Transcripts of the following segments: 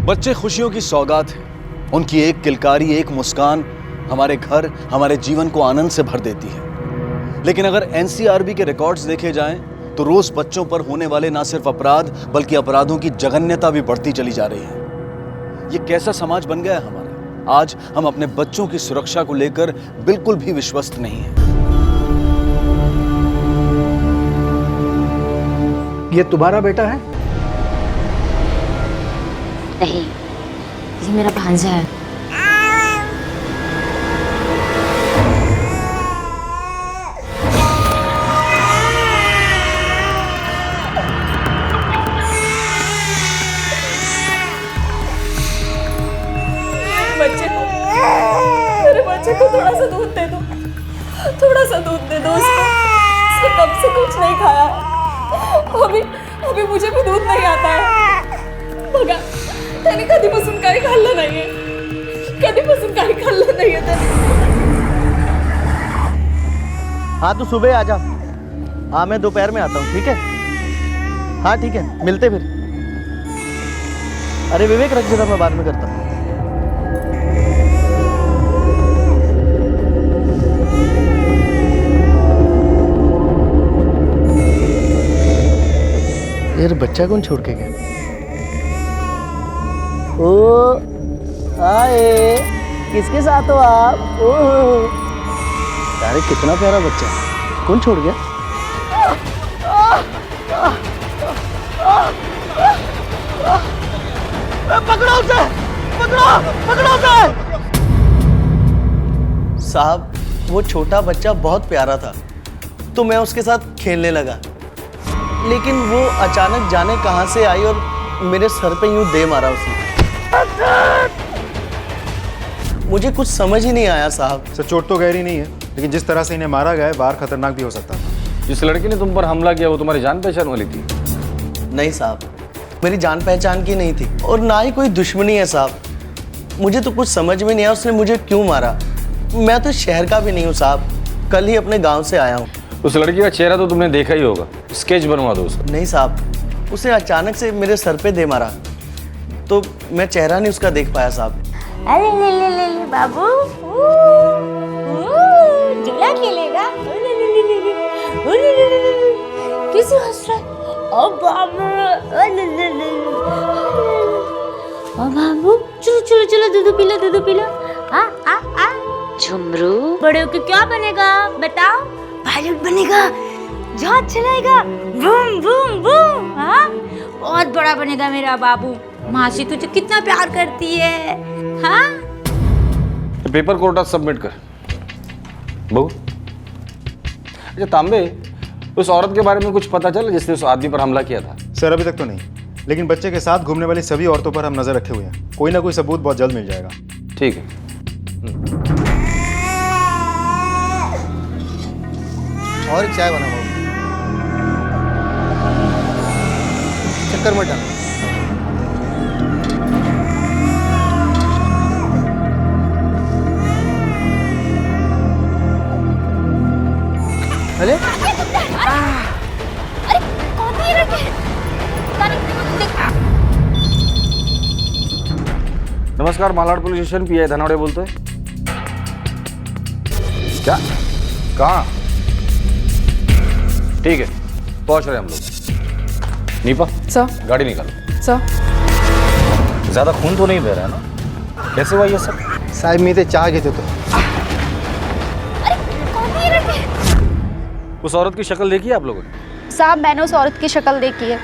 बच्चे खुशियों की सौगात हैं। उनकी एक किलकारी, एक मुस्कान हमारे घर, हमारे जीवन को आनंद से भर देती है। लेकिन अगर एनसीआरबी के रिकॉर्ड्स देखे जाएं तो रोज बच्चों पर होने वाले ना सिर्फ अपराध बल्कि अपराधों की जघन्यता भी बढ़ती चली जा रही है। ये कैसा समाज बन गया है हमारा? आज हम अपने बच्चों की सुरक्षा को लेकर बिल्कुल भी विश्वस्त नहीं है। ये तुम्हारा बेटा है? नहीं, ये मेरा भांजा है। मेरे बच्चे को थोड़ा सा दूध दे दो, थोड़ा सा दूध दे दो उसको। उसने कब से कुछ नहीं खाया। अभी मुझे भी दूध नहीं आता है। बघा, त्याने कधीपासून काही खाल्लं नाहीये, कधीपासून काही खाल्लं नाहीये त्याने। हाँ तो सुबह आ जा। हाँ मैं दोपहर में आता हूँ, ठीक है? हाँ ठीक है, मिलते फिर। अरे विवेक रख जरा, मैं बाद में करता हूँ। यार बच्चा कौन छोड़ के गया? ओ हाय, किसके साथ हो आप? ओह अरे कितना प्यारा बच्चा, कौन छोड़ गया? पकड़ो उसे, पकड़ो उसे। साहब वो छोटा बच्चा बहुत प्यारा था तो मैं उसके साथ खेलने लगा, लेकिन वो अचानक जाने कहां से आई और मेरे सर पे यूं दे मारा उसने। मुझे कुछ समझ ही नहीं आया साहब। सर चोट तो गहरी नहीं है, लेकिन जिस तरह से इन्हें मारा गया है बाहर खतरनाक भी हो सकता था। जिस लड़की ने तुम पर हमला किया वो तुम्हारी जान पहचान वाली थी? नहीं साहब, मेरी जान पहचान की नहीं थी और ना ही कोई दुश्मनी है साहब। मुझे तो कुछ समझ में नहीं आया उसने मुझे क्यों मारा। मैं तो शहर का भी नहीं हूँ साहब, कल ही अपने गाँव से आया हूँ। उस लड़की का चेहरा तो तुमने देखा ही होगा, स्केच बनवा दो उसका। नहीं साहब, उसे अचानक से मेरे सर पे दे मारा तो मैं चेहरा नहीं उसका देख पाया साहब। अरे ले बाबू, झूला खेलेगा? किसे हंस रहा है? ओ बाबू, चलो दूध पी लो। आ झुमरू बड़े होके क्या बनेगा बताओ? पायलट बनेगा, जहाज चलाएगा, बूम बूम बूम। हाँ, बहुत बड़ा बनेगा मेरा बाबू। मासी तुझे कितना प्यार करती है। हाँ, पेपर कोर्ट सबमिट कर बहू। अच्छा तांबे, उस औरत के बारे में कुछ पता चला जिसने उस आदमी पर हमला किया था? सर अभी तक तो नहीं, लेकिन बच्चे के साथ घूमने वाली सभी औरतों पर हम नजर रखे हुए हैं। कोई ना कोई सबूत बहुत जल्द मिल जाएगा। ठीक है। और एक चाय बना बाबू, चक्कर मत डाल। अरे कौन है ये? नमस्कार, Malad police station, pi Dhanawade बोलते हैं। क्या? कहाँ? ठीक है, पहुंच रहे हम लोग। नीपा सर, गाड़ी निकालो। सर ज्यादा खून तो नहीं बह रहा है ना? कैसे हुआ ये सब? साहब मी ते चहा घेते तो। उस औरत की शक्ल देखी है आप लोगों ने? साहब मैंने उस औरत की शक्ल देखी है।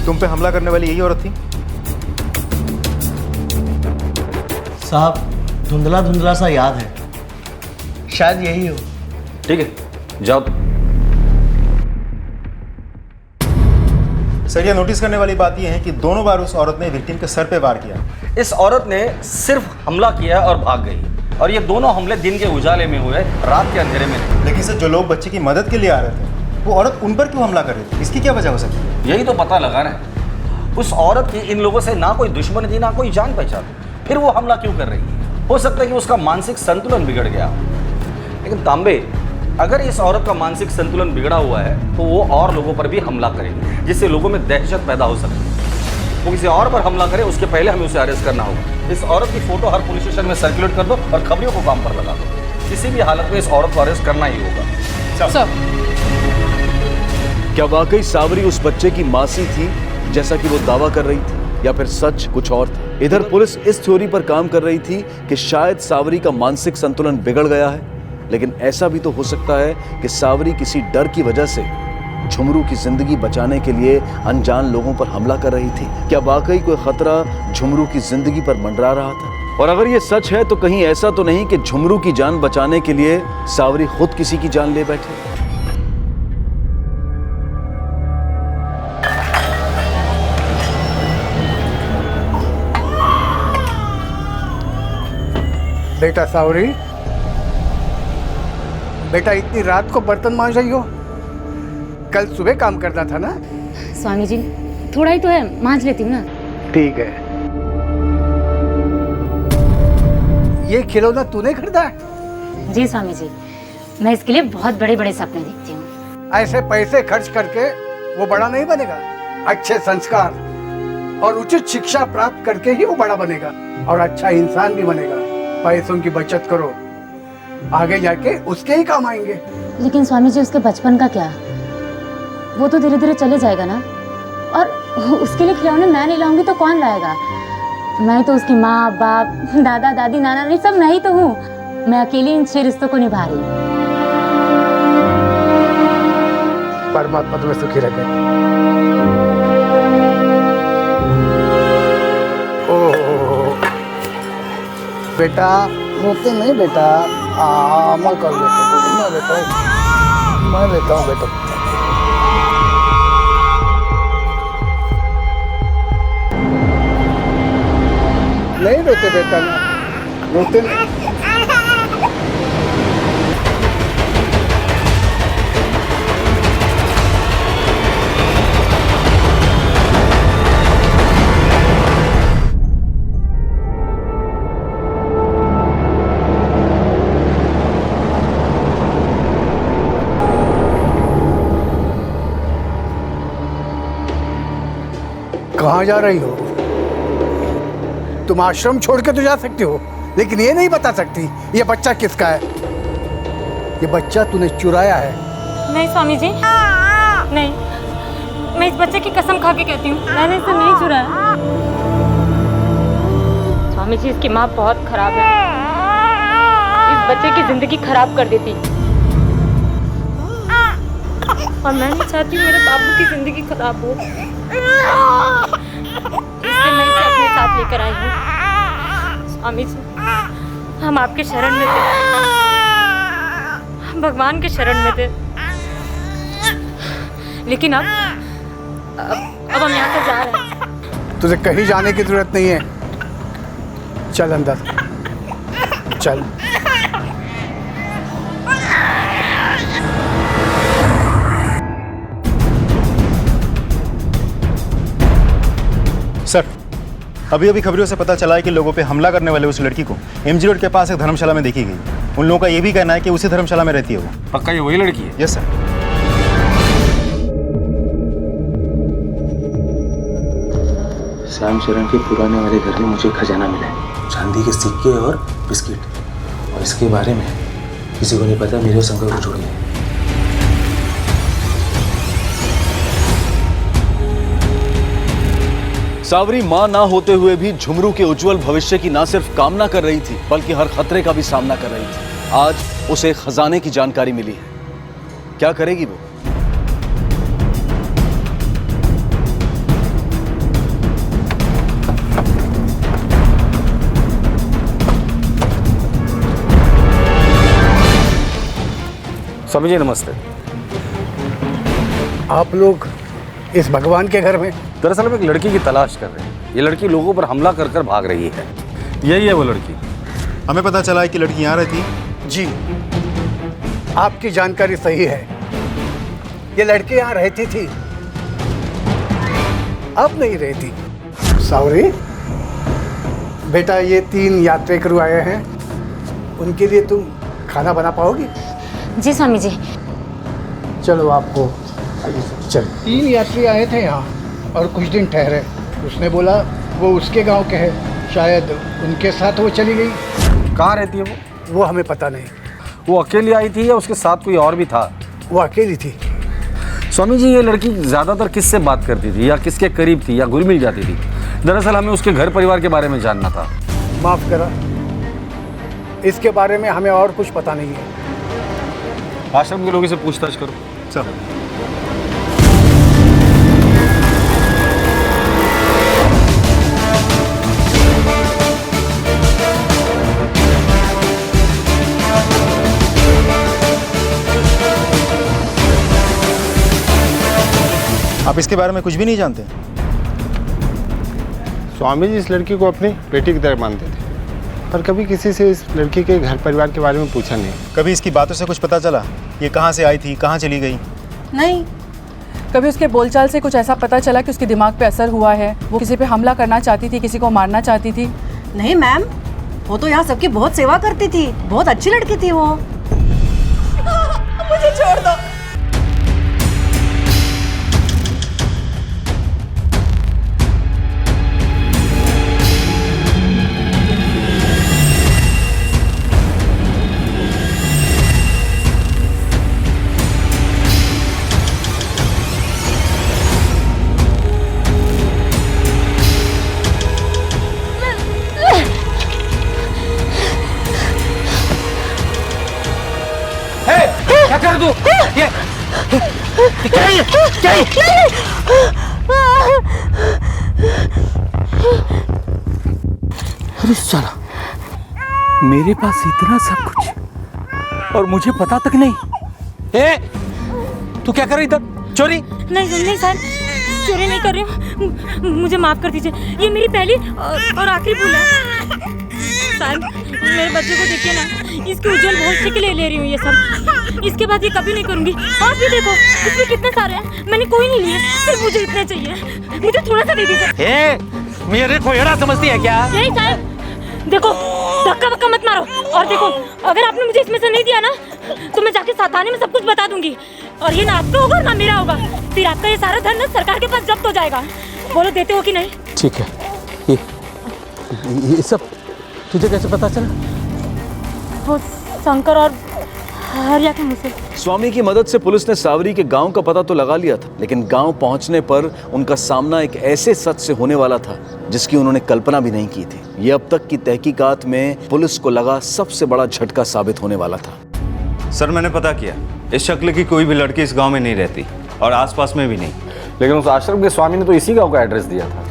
तुम पे हमला करने वाली यही औरत थी? साहब धुंधला सा याद है, शायद यही हो। ठीक है, जाओ। सर ये नोटिस करने वाली बात यह है कि दोनों बार उस औरत ने विक्टिम के सर पे वार किया। इस औरत ने सिर्फ हमला किया और भाग गई, और ये दोनों हमले दिन के उजाले में हुए, रात के अंधेरे में नहीं। लेकिन सर जो लोग बच्चे की मदद के लिए आ रहे थे वो औरत उन पर क्यों हमला कर रही थी? इसकी क्या वजह हो सकती है? यही तो पता लगा रहे हैं। उस औरत की इन लोगों से ना कोई दुश्मनी थी, ना कोई जान पहचान, फिर वो हमला क्यों कर रही है? हो सकता है कि उसका मानसिक संतुलन बिगड़ गया। लेकिन तांबे, अगर इस औरत का मानसिक संतुलन बिगड़ा हुआ है तो वो और लोगों पर भी हमला करेगी, जिससे लोगों में दहशत पैदा हो सकती है। वो किसी और पर हमला करे उसके पहले हमें उसे अरेस्ट करना होगा। इस औरत की फोटो हर पुलिस स्टेशन में सर्कुलेट कर दो और खबरियों को काम पर लगा दो। किसी भी हालत में इस औरत को अरेस्ट करना ही होगा। सर क्या वाकई सावरी उस बच्चे की मासी थी जैसा कि वो दावा कर रही थी, या फिर सच कुछ और था? इधर पुलिस इस थ्योरी पर काम कर रही थी कि शायद सावरी का मानसिक संतुलन बिगड़ गया है, लेकिन ऐसा भी तो हो सकता है कि सावरी किसी डर की वजह से झुमरू की जिंदगी बचाने के लिए अनजान लोगों पर हमला कर रही थी। क्या वाकई कोई खतरा झुमरू की जिंदगी पर मंडरा रहा था? और अगर ये सच है तो कहीं ऐसा तो नहीं कि झुमरू की जान बचाने के लिए सावरी खुद किसी की जान ले बैठे? बेटा सावरी, बेटा इतनी रात को बर्तन मांज रही हो? कल सुबह काम करना था ना? स्वामी जी थोड़ा ही तो है, मांज लेती हूँ ना। ठीक है। ये खिलौना तूने खरीदा है? जी स्वामी जी, मैं इसके लिए बहुत बड़े बड़े सपने देखती हूँ। ऐसे पैसे खर्च करके वो बड़ा नहीं बनेगा। अच्छे संस्कार और उचित शिक्षा प्राप्त करके ही वो बड़ा बनेगा और अच्छा इंसान भी बनेगा। पैसों की बचत करो, आगे जाके उसके ही काम आएंगे। लेकिन स्वामी जी उसके बचपन का क्या? वो तो धीरे धीरे चले जाएगा ना, और उसके लिए खिलौने मैं नहीं लाऊंगी तो कौन लाएगा? मैं तो उसकी माँ बाप दादा दादी नाना नानी सब मैं ही तो हूँ। मैं अकेली इन 6 रिश्तों को निभा रही हूँ। परमात्मा तुम्हें सुखी रखे। ओह बेटा, रोते नहीं बेटा। मैं कर लेता हूँ, मैं लेता हूँ बेटा। नहीं रोते बेटा, रोते नहीं। कहाँ जा रही हो? तुम आश्रम छोड़ के तो जा सकती हो, लेकिन ये नहीं बता सकती ये बच्चा किसका है। ये बच्चा तूने चुराया है। नहीं स्वामी जी, नहीं, मैं इस बच्चे की कसम खा के कहती हूँ, मैंने इसे नहीं चुराया। स्वामी जी इसकी माँ बहुत खराब है, इस बच्चे की जिंदगी खराब कर देती, और मैं नहीं चाहती मेरे बाबू की जिंदगी खराब हो, इसलिए मैं इसे अपने साथ लेकर आई हूँ। स्वामी जी हम आपके शरण में थे, हम भगवान के शरण में थे, लेकिन अब हम यहाँ से जा रहे हैं। तुझे कहीं जाने की जरूरत नहीं है, चल अंदर चल। सर, अभी अभी खबरों से पता चला है कि लोगों पे हमला करने वाले उस लड़की को एमजी रोड के पास एक धर्मशाला में देखी गई। उन लोगों का ये भी कहना है कि उसी धर्मशाला में रहती है वो। पक्का ये वही लड़की है? Yes sir. श्याम चरण के पुराने वाले घर में मुझे खजाना मिला है, चांदी के सिक्के और बिस्किट, और इसके बारे में किसी को नहीं पता, मेरे और शंकर को छोड़ के। सावरी मां ना होते हुए भी झुमरू के उज्जवल भविष्य की ना सिर्फ कामना कर रही थी, बल्कि हर खतरे का भी सामना कर रही थी। आज उसे खजाने की जानकारी मिली है। क्या करेगी वो? स्वामी जी नमस्ते। आप लोग इस भगवान के घर में? दरअसल हम एक लड़की की तलाश कर रहे हैं। ये लड़की लोगों पर हमला कर कर भाग रही है। यही है वो लड़की। हमें पता चला है कि लड़की यहाँ रहती है। जी, आपकी जानकारी सही है। ये लड़की यहाँ रहती थी, अब नहीं रहती। सावरी बेटा, ये 3 यात्रेकरू आए हैं, उनके लिए तुम खाना बना पाओगी? जी स्वामी जी। चलो आपको चल। 3 यात्री आए थे यहाँ और कुछ दिन ठहरे। उसने बोला वो उसके गांव के हैं, शायद उनके साथ वो चली गई। कहाँ रहती है वो हमें पता नहीं। वो अकेली आई थी या उसके साथ कोई और भी था? वो अकेली थी। स्वामी जी, ये लड़की ज़्यादातर किससे बात करती थी या किसके करीब थी या घुल मिल जाती थी? दरअसल हमें उसके घर परिवार के बारे में जानना था। माफ करा, इसके बारे में हमें और कुछ पता नहीं है। आश्रम के लोगों से पूछताछ करो। चलो। आप इसके बारे में कुछ भी नहीं जानते? स्वामी जी इस लड़की को अपनी बेटी की तरह मानते थे, पर कभी किसी से इस लड़की के घर परिवार के बारे में पूछा नहीं। कभी इसकी बातों से कुछ पता चला? ये कहाँ से आई थी, कहाँ चली गई? नहीं। कभी उसके बोलचाल से कुछ ऐसा पता चला कि उसके दिमाग पे असर हुआ है, वो किसी पे हमला करना चाहती थी, किसी को मारना चाहती थी? नहीं मैम, वो तो यहाँ सबकी बहुत सेवा करती थी, बहुत अच्छी लड़की थी वो। मुझे छोड़ दो। क्या कर दूं? ये क्या? अरे साला, मेरे पास इतना सब कुछ और मुझे पता तक नहीं। ए, तू क्या कर रही इधर? चोरी? नहीं सर, चोरी नहीं कर रही हूँ, मुझे माफ कर दीजिए। ये मेरी पहली और आखिरी भूल है। सर, मेरे बच्चे को देखिए ना, इसके उज्जवल भविष्य के लिए ले रही हूँ ये सब। इसके बाद ये कभी नहीं करूँगी। आप भी देखो, इसमें कितने सारे हैं, मैंने कोई नहीं लिए, सिर्फ मुझे इतने चाहिए। मुझे थोड़ा सा दे दीजिए। मेरे को एड़ा समझती है क्या? नहीं सर, देखो धक्का वक्का मत मारो। और देखो, अगर आपने मुझे इसमें से नहीं दिया ना, तो मैं जाके साताने में सब कुछ बता दूंगी, और ये ना आपका होगा ना मेरा होगा। फिर आपका ये सारा धन ना सरकार के पास जब्त हो जाएगा। बोलो, देते हो कि नहीं? ठीक है। ये सब तुझे कैसे पता चला? वो शंकर और हरिया के मुझसे। स्वामी की मदद से पुलिस ने सावरी के गांव का पता तो लगा लिया था, लेकिन गांव पहुंचने पर उनका सामना एक ऐसे सच से होने वाला था जिसकी उन्होंने कल्पना भी नहीं की थी। ये अब तक की तहकीकात में पुलिस को लगा सबसे बड़ा झटका साबित होने वाला था। सर, मैंने पता किया, इस शक्ल की कोई भी लड़की इस गांव में नहीं रहती और आसपास में भी नहीं। लेकिन उस आश्रम के स्वामी ने तो इसी गांव का एड्रेस दिया था।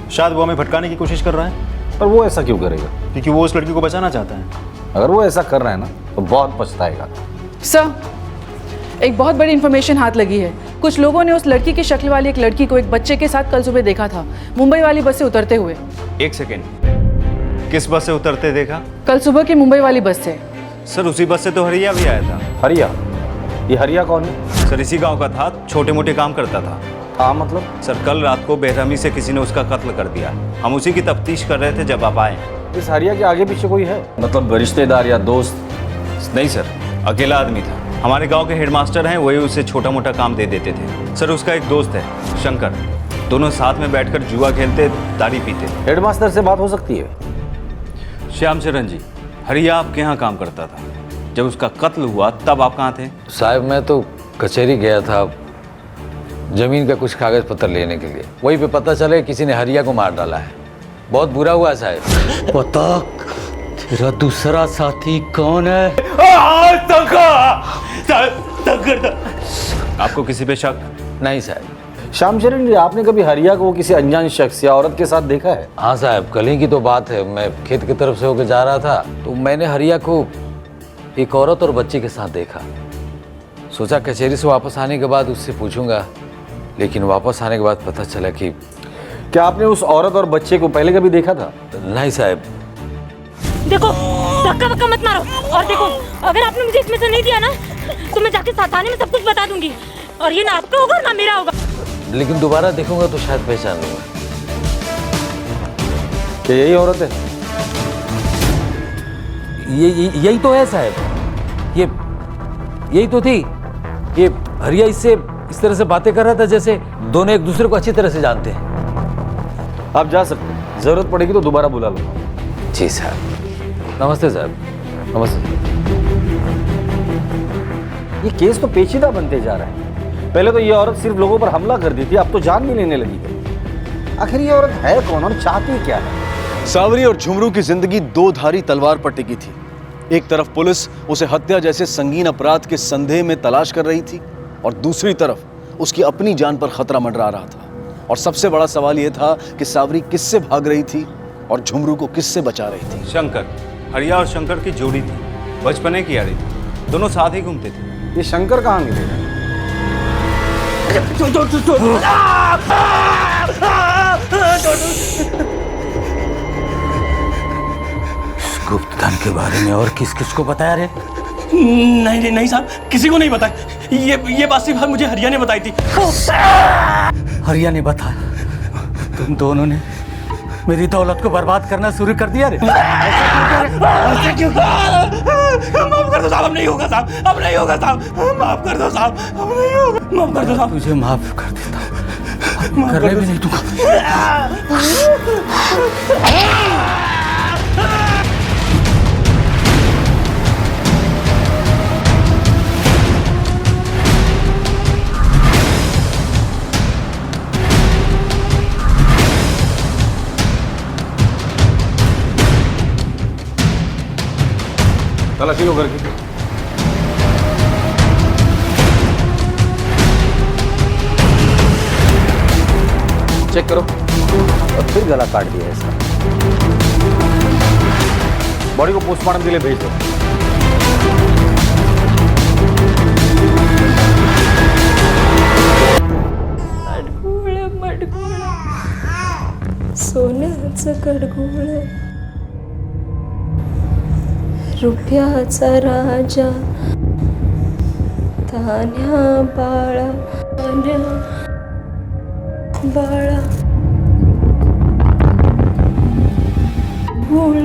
शायद वो हमें भटकाने की कोशिश कर रहा है। पर वो ऐसा क्यों करेगा? क्योंकि वो उस लड़की को बचाना चाहता है। अगर वो ऐसा कर रहा है ना, तो बहुत पछताएगा। सर, एक बहुत बड़ी इंफॉर्मेशन हाथ लगी है। कुछ लोगों ने उस लड़की की शक्ल वाली एक लड़की को एक बच्चे के साथ कल सुबह देखा था, मुंबई वाली बस से उतरते हुए। एक सेकेंड, किस बस से उतरते देखा? कल सुबह की मुंबई वाली बस से। सर, उसी बस से तो हरिया भी आया था। हरिया? ये हरिया कौन है? सर, इसी गांव का था, छोटे मोटे काम करता था। हाँ मतलब? सर, कल रात को बेरहमी से किसी ने उसका कत्ल कर दिया। हम उसी की तफ्तीश कर रहे थे जब आप आए। इस हरिया के आगे पीछे कोई है? मतलब रिश्तेदार या दोस्त? नहीं सर, अकेला आदमी था। हमारे गांव के हेडमास्टर हैं, वही उसे छोटा मोटा काम दे देते थे। सर, उसका एक दोस्त है शंकर, दोनों साथ में बैठकर जुआ खेलते, दारू पीते। हेडमास्टर से बात हो सकती है? श्याम चरण जी, हरिया आपके यहाँ काम करता था। जब उसका कत्ल हुआ तब आप कहाँ थे? साहब, मैं तो कचहरी गया था जमीन का कुछ कागज पत्र लेने के लिए। वहीं पे पता चला किसी ने हरिया को मार डाला है। बहुत बुरा हुआ साहब। बता, तेरा दूसरा साथी कौन है? आपको किसी पे शक? नहीं साहब। श्याम चरण जी, आपने कभी हरिया को किसी अनजान शख्स या औरत के साथ देखा है? हाँ साहब, कल ही की तो बात है। मैं खेत की तरफ से होकर जा रहा था तो मैंने हरिया को एक औरत और बच्ची के साथ देखा। सोचा कचहरी से वापस आने के बाद उससे पूछूंगा, लेकिन वापस आने के बाद पता चला कि क्या आपने उस औरत और बच्चे को पहले कभी देखा था? नहीं साहब। देखो धक्का वक्का मत मारो। और देखो, अगर आपने मुझे इसमें से नहीं दिया ना, तो मैं जाके साताने में सब कुछ बता दूंगी, और ये ना आपका होगा ना मेरा होगा। लेकिन दोबारा देखूंगा तो शायद पहचान लूंगा। क्या यही औरत है? यही तो है साहब, यही तो थी। ये हरिया इससे इस तरह से बातें कर रहा था जैसे दोनों एक दूसरे को अच्छी तरह से जानते हैं। आप जा सकते हैं, जरूरत पड़ेगी तो दोबारा बुला लूंगा। जी साहब। नमस्ते साहब। नमस्ते। ये केस तो पेचीदा बनते जा रहा है। पहले तो ये औरत सिर्फ लोगों पर हमला कर दी थी, अब तो जान भी लेने लगी। आखिर ये औरत है कौन और चाहती क्या है? सावरी और झुमरू की जिंदगी दो धारी तलवार पर टिकी थी। एक तरफ पुलिस उसे हत्या जैसे संगीन अपराध के संदेह में तलाश कर रही थी और दूसरी तरफ उसकी अपनी जान पर खतरा मंडरा रहा था। और सबसे बड़ा सवाल यह था कि सावरी किससे भाग रही थी और झुमरू को किससे बचा रही थी। शंकर, हरिया और शंकर की जोड़ी थी, बचपने की यारी थी, दोनों साथ ही घूमते थे। ये शंकर कहाँ मिलेगा? गुप्त धन के बारे में और किस किस को बताया रे? नहीं साहब, किसी को नहीं बताया। ये बात सिर्फ मुझे हरिया ने बताई थी। हरिया ने बताया? तुम दोनों ने मेरी दौलत को बर्बाद करना शुरू कर दिया रे। ऐसे क्यों? माफ कर दो साहब, अब नहीं होगा साहब, अब नहीं होगा साहब, माफ कर दो साहब, अब नहीं होगा, माफ कर दो साहब। तुझे माफ कर देता हूँ, करने भी नहीं दूंगा। तलाशी लो करके। चेक करो। और फिर गला काट दिया इसका। बॉडी को पोस्टमार्टम के लिए भेज दो। मडगोळ सोन्याचं कडगोळ रुपयाचा राजा तान्या बाळा तान्या बाळा गोळ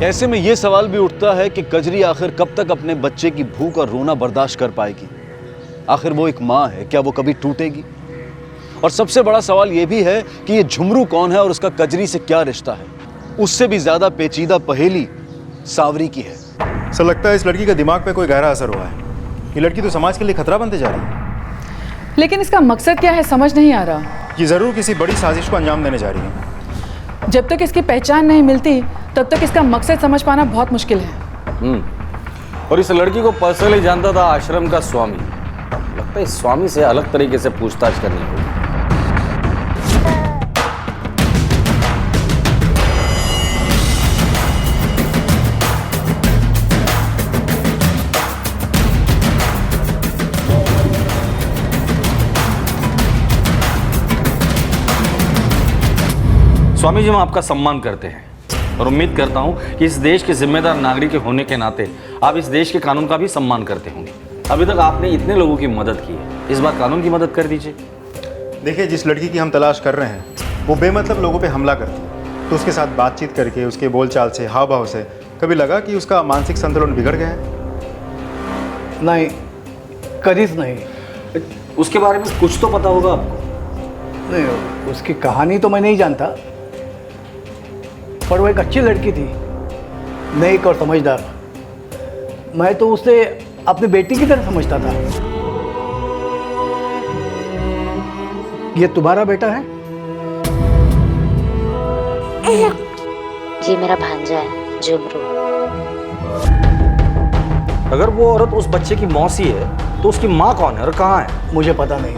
ऐसे में यह सवाल भी उठता है कि कजरी आखिर कब तक अपने बच्चे की भूख और रोना बर्दाश्त कर पाएगी। आखिर वो एक माँ है, क्या वो कभी टूटेगी? और सबसे बड़ा सवाल यह भी है कि ये झुमरू कौन है और उसका कजरी से क्या रिश्ता है। उससे भी ज्यादा पेचीदा पहेली सावरी की है। सर, लगता है इस लड़की का दिमाग पे कोई गहरा असर हुआ है। ये लड़की तो समाज के लिए खतरा बनते जा रही है। लेकिन इसका मकसद क्या है समझ नहीं आ रहा। ये जरूर किसी बड़ी साजिश को अंजाम देने जा रही है। जब तक इसकी पहचान नहीं मिलती तब तक इसका मकसद समझ पाना बहुत मुश्किल है। और इस लड़की को पर्सनली जानता था आश्रम का स्वामी। लगता है इस स्वामी से अलग तरीके से पूछताछ करनी होगी। स्वामी जी, हम आपका सम्मान करते हैं और उम्मीद करता हूं कि इस देश के जिम्मेदार नागरिक होने के नाते आप इस देश के कानून का भी सम्मान करते होंगे। अभी तक आपने इतने लोगों की मदद की है, इस बार कानून की मदद कर दीजिए। देखिए, जिस लड़की की हम तलाश कर रहे हैं वो बेमतलब लोगों पे हमला करती है, तो उसके साथ बातचीत करके, उसके बोलचाल से, हाव भाव से कभी लगा कि उसका मानसिक संतुलन बिगड़ गया है? नहीं, करीज नहीं। उसके बारे में कुछ तो पता होगा आपको? नहीं, उसकी कहानी तो मैं नहीं जानता, पर वो एक अच्छी लड़की थी, नेक और समझदार। मैं तो उसे अपनी बेटी की तरह समझता था। ये तुम्हारा बेटा है? जी मेरा भांजा है झुमरू। अगर वो औरत उस बच्चे की मौसी है तो उसकी माँ कौन है और कहाँ है? मुझे पता नहीं।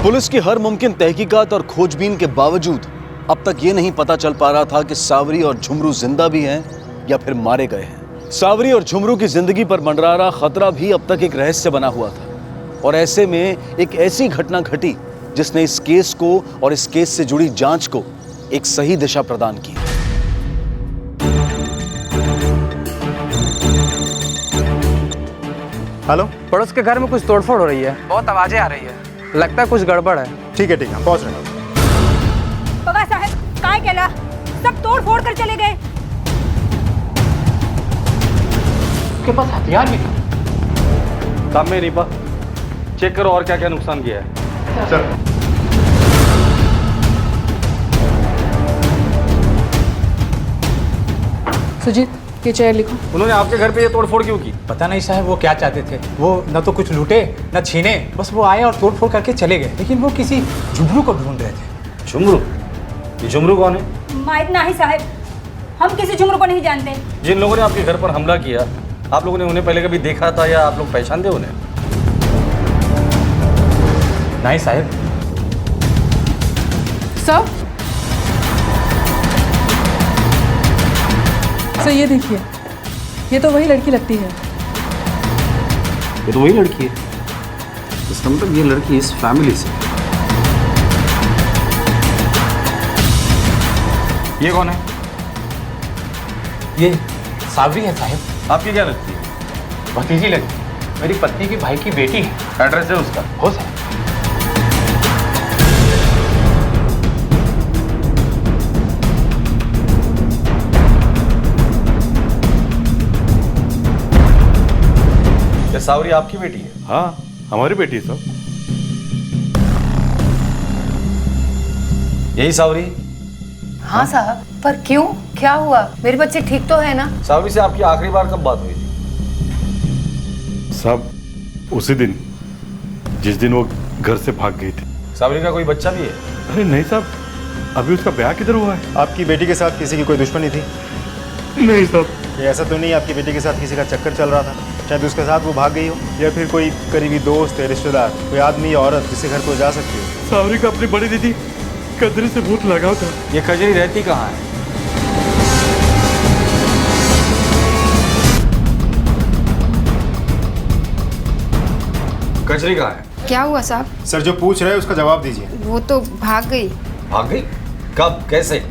पुलिस की हर मुमकिन तहकीकात और खोजबीन के बावजूद अब तक ये नहीं पता चल पा रहा था कि सावरी और झुमरू जिंदा भी हैं या फिर मारे गए हैं। सावरी और झुमरू की जिंदगी पर मंडरा रहा खतरा भी अब तक एक रहस्य बना हुआ था। और ऐसे में एक ऐसी घटना घटी जिसने इस केस को और इस केस से जुड़ी जांच को एक सही दिशा प्रदान की। हेलो, पड़ोस के घर में कुछ तोड़फोड़ हो रही है, बहुत आवाजें आ रही है, लगता है कुछ गड़बड़ है। ठीक है हम पहुंच रहे हैं। बाबा साहब काय केला, सब तोड़ फोड़ कर चले गए। उसके पास हथियार भी था। तांबे नीपा, चेक करो और क्या क्या नुकसान किया है। सर सुजीत, ये चेयर लिखो। उन्होंने आपके घर पे ये तोड़फोड़ क्यों की? पता नहीं साहब वो क्या चाहते थे, वो न तो कुछ लूटे न छीने, बस वो आए और तोड़फोड़ करके चले गए, लेकिन वो किसी झुमरू को ढूंढ रहे थे। झुमरू? ये झुमरू कौन है? माइक नहीं साहब, हम किसी झुमरू को नहीं जानते। जिन लोगों ने आपके घर पर हमला किया, आप लोगों ने उन्हें पहले कभी देखा था या आप लोग पहचानते उन्हें? नहीं साहब। सर ये देखिए, ये तो वही लड़की लगती है। ये तो वही लड़की है। इसका मतलब ये लड़की इस फैमिली से। ये कौन है? ये सावरी है साहब। आपकी क्या लगती है? भतीजी लगती है, मेरी पत्नी के भाई की बेटी है। एड्रेस है उसका? हो साहब। ये सावरी आपकी बेटी है? हाँ, हमारी बेटी है साहब। यही सावरी? हाँ साहब, पर क्यों, क्या हुआ? मेरे बच्चे ठीक तो है ना? सावरी से आपकी आखिरी बार कब बात हुई थी? साहब उसी दिन जिस दिन वो घर से भाग गई थी। सावरी का कोई बच्चा भी है? अरे नहीं साहब, अभी उसका ब्याह किधर हुआ है? आपकी बेटी के साथ किसी की कोई दुश्मनी थी? नहीं साहब। ये ऐसा तो नहीं आपकी बेटी के साथ किसी का चक्कर चल रहा था? शायद उसके साथ वो भाग गई हो, या फिर कोई करीबी दोस्त है, रिश्तेदार, कोई आदमी या औरत जिसके घर को जा सकती हो। सावरी का अपनी बड़ी दीदी कजरी से बहुत लगाव था। ये कजरी रहती कहाँ है? कजरी कहाँ है? क्या हुआ साहब? सर जो पूछ रहे हैं उसका जवाब दीजिए। वो तो भाग गई। भाग गई? कब, कैसे?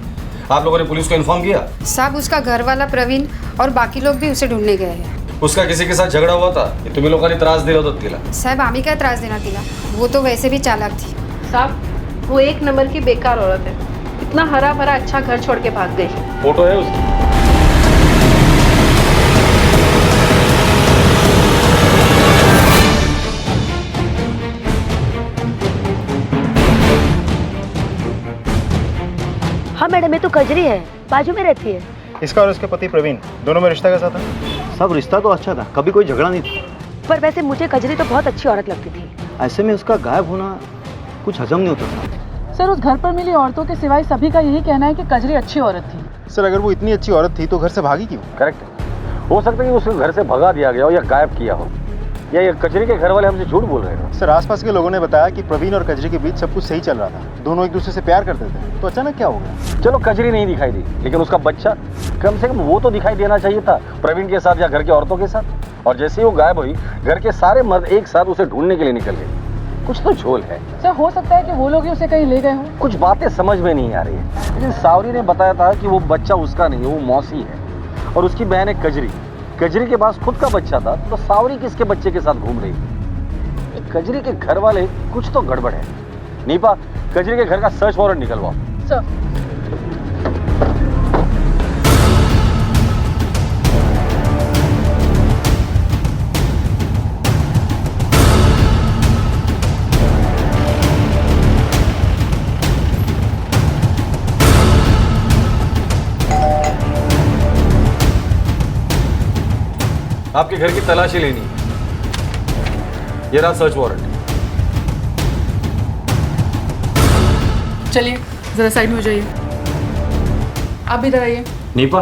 आप लोगों ने पुलिस को इन्फॉर्म किया? साहब उसका घर वाला प्रवीण और बाकी लोग भी उसे ढूंढने गए हैं। उसका किसी के साथ झगड़ा हुआ था? तुम्ही लोकांनी त्रास दिला होता तिला? साहब आम्ही काय त्रास देना तिला, वो तो वैसे भी चालाक थी। साहब वो एक नंबर की बेकार औरत है, इतना हरा भरा अच्छा घर छोड़ के भाग गई। फोटो है उसकी? हाँ मैडम, ये तो कजरी है, बाजू में रहती है। इसका और उसके पति प्रवीण दोनों में रिश्ता कैसा था? सब रिश्ता तो अच्छा था, कभी कोई झगड़ा नहीं था। पर वैसे मुझे कजरी तो बहुत अच्छी औरत लगती थी। ऐसे में उसका गायब होना कुछ हजम नहीं होता था। सर उस घर पर मिली औरतों के सिवाय सभी का यही कहना है कि कजरी अच्छी औरत थी। सर अगर वो इतनी अच्छी औरत थी तो घर से भागी क्यों? करेक्ट है। हो सकता है कि उसे घर से भगा दिया गया हो या गायब किया हो, या ये कजरी के घर वाले हमसे झूठ बोल रहे हैं। सर आसपास के लोगों ने बताया कि प्रवीण और कजरी के बीच सब कुछ सही चल रहा था, दोनों एक दूसरे से प्यार करते थे, तो अचानक क्या हो गया? चलो कजरी नहीं दिखाई दी, लेकिन उसका बच्चा कम से कम वो तो दिखाई देना चाहिए था, प्रवीण के साथ या घर की औरतों के साथ। और जैसे ही वो गायब हुई, घर के सारे मर्द एक साथ उसे ढूंढने के लिए निकल गए। कुछ तो झोल है। सर हो सकता है कि वो लोग ही उसे कहीं ले गए हों। कुछ बातें समझ में नहीं आ रही है, लेकिन सावरी ने बताया था कि वो बच्चा उसका नहीं है, वो मौसी है, और उसकी बहन है कजरी। कजरी के पास खुद का बच्चा था, तो सावरी किसके बच्चे के साथ घूम रही थी? कजरी के घर वाले कुछ तो गड़बड़ है। नीपा, कजरी के घर का सर्च वारंट निकलवाओ। सर आपके घर की तलाशी लेनी है। ये रहा सर्च वारंट। चलिए जरा साइड में हो जाइए। आप भी इधर आइए। नीपा,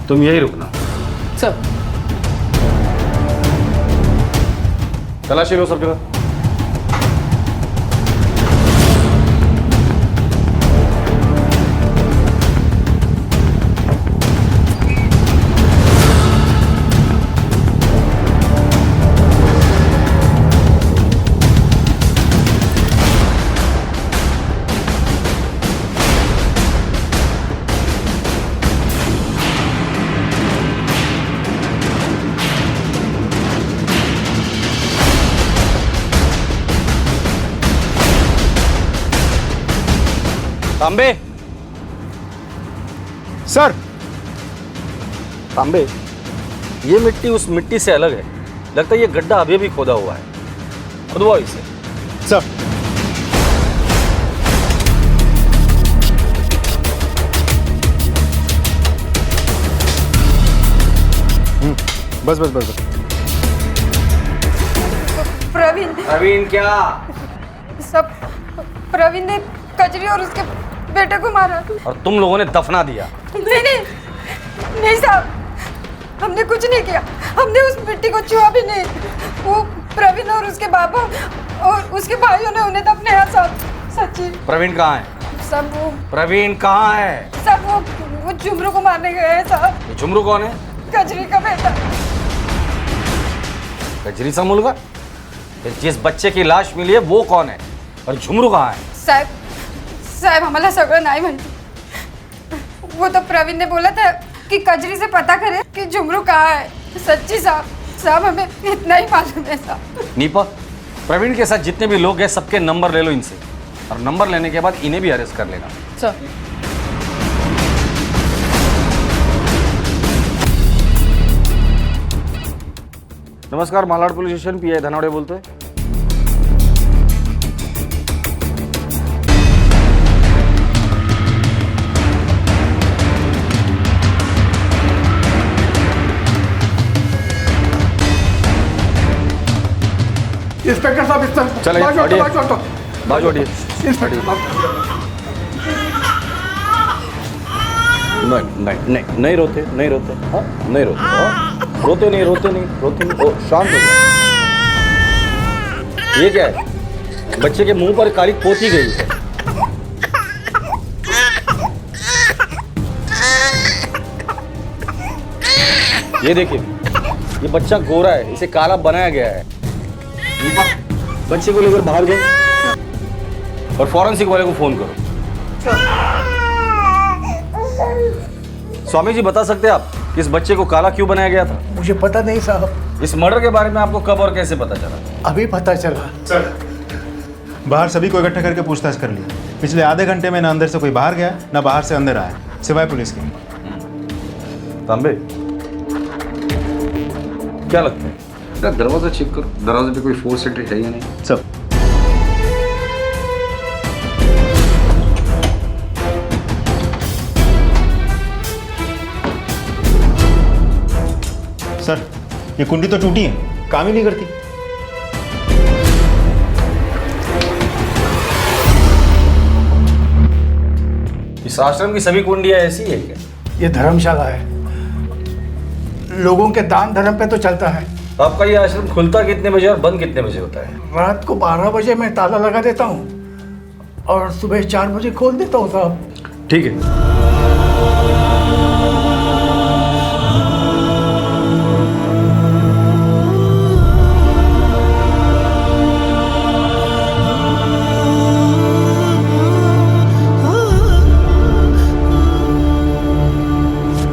तुम यही रुकना। सर तलाशी लो सब जगह। तांबे, सर। तांबे, ये मिट्टी उस मिट्टी से अलग है। लगता है ये गड्ढा अभी भी खोदा हुआ है। खुदवाओ इसे। सर। बस बस बस बस। प्रवीण क्या? सब प्रवीण ने कजरी और उसके बेटे को मारा। और तुम लोगों ने दफना दिया? नहीं साहब, हमने कुछ नहीं किया। हमने उस मिट्टी को छुआ भी नहीं। वो प्रवीण और उसके बाबा और उसके भाइयों ने उन्हें दफनाया साहब। सच्ची। प्रवीण कहाँ है? सब वो प्रवीण कहाँ है? सब वो झुमरू को मारने गए हैं साहब। ये झुमरू कौन है? कजरी का बेटा। कजरी सा मुलगा? फिर जिस बच्चे की लाश मिली है वो कौन है और झुमरू कहाँ है? साहब हमारा सगळं नाही म्हणते। वो तो प्रवीण ने बोला था कि कजरी से पता करे कि झुमरू कहाँ है। सच्ची साहब हमें इतना ही मालूम है साहब। नीपा, प्रवीण के साथ जितने भी लोग हैं सबके नंबर ले लो इनसे, और नंबर लेने के बाद इन्हें भी अरेस्ट कर लेना। सर। नमस्कार, Malad police station, pi Dhanawade बोलते हैं। इंस्पेक्टर साहब, इस तरफ चलिए, बाजू हटो, हटिए। बाजू हटो। बाजू हटिए। इंस्पेक्टर साहब। नहीं रोते, नहीं रोते, हाँ नहीं रोते, हाँ रोते नहीं, ओ शांत हो जाओ। ये क्या है? बच्चे के मुंह पर कालिक पोती गई है। ये देखिए, ये बच्चा गोरा है, इसे काला बनाया गया है। बच्चे को लेकर बाहर गए और फॉरेंसिक वाले को फोन करो। स्वामी जी, बता सकते हैं आप कि इस बच्चे को काला क्यों बनाया गया था? मुझे पता नहीं साहब। इस मर्डर के बारे में आपको कब और कैसे पता चला? अभी पता चला। सर, बाहर सभी को इकट्ठा करके पूछताछ कर लिया। पिछले आधे घंटे में ना अंदर से कोई बाहर गया, ना बाहर से अंदर आया, सिवाय पुलिस के। तांबे, क्या लगता है? दरवाजा चेक करो, दरवाजे पे कोई फोर्स एंट्री है या नहीं। सब सर, ये कुंडी तो टूटी है, काम ही नहीं करती। इस आश्रम की सभी कुंडियां ऐसी है क्या? ये धर्मशाला है, लोगों के दान धर्म पे तो चलता है। तो आपका ये आश्रम खुलता कितने बजे और बंद कितने बजे होता है? रात को 12 बजे मैं ताला लगा देता हूँ और सुबह 4 बजे खोल देता हूँ साहब। ठीक है।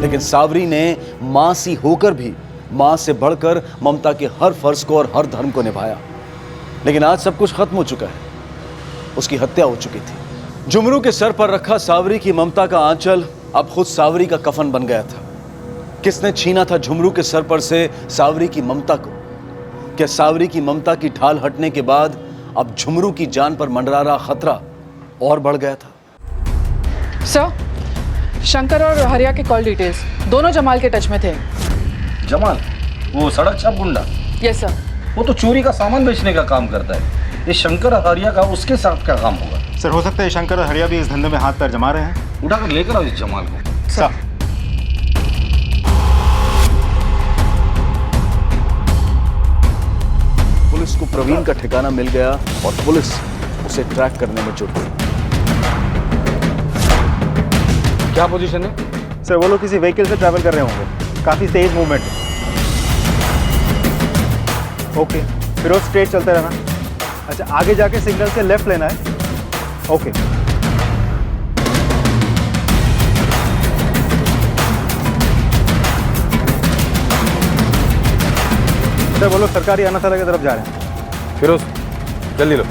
लेकिन सावरी ने मां सी होकर भी मां से बढ़कर ममता के हर फर्ज को और हर धर्म को निभाया। लेकिन आज सब कुछ खत्म हो चुका है, उसकी हत्या हो चुकी थी। झुमरू के सर पर रखा सावरी की ममता का आंचल अब खुद सावरी का कफन बन गया था। किसने छीना था झुमरू के सर पर से सावरी की ममता को? क्या सावरी की ममता की ढाल हटने के बाद अब झुमरू की जान पर मंडरा रहा खतरा और बढ़ गया था? सर, शंकर और हरिया के कॉल डिटेल्स दोनों जमाल के टच में थे। जमाल, वो सड़क छाप गुंडा? Yes sir. वो तो चोरी का सामान बेचने का काम करता है। ये शंकर और हरिया का उसके साथ क्या काम होगा? सर, हो सकता है शंकर और हरिया भी इस धंधे में हाथ पैर जमा रहे हैं। उठाकर लेकर आओ इस जमाल को। सर। पुलिस को प्रवीण का ठिकाना मिल गया और पुलिस उसे ट्रैक करने में जुट गई। क्या पोजीशन है? सर, वो लोग किसी व्हीकल से ट्रैवल कर रहे होंगे, काफी तेज मूवमेंट है। ओके, फिर वो स्ट्रेट चलते रहना। अच्छा, आगे जाके सिग्नल से लेफ्ट लेना है। ओके। सर, वो लोग सरकारी अनाथालय की तरफ जा रहे हैं। फिरोज, जल्दी लो।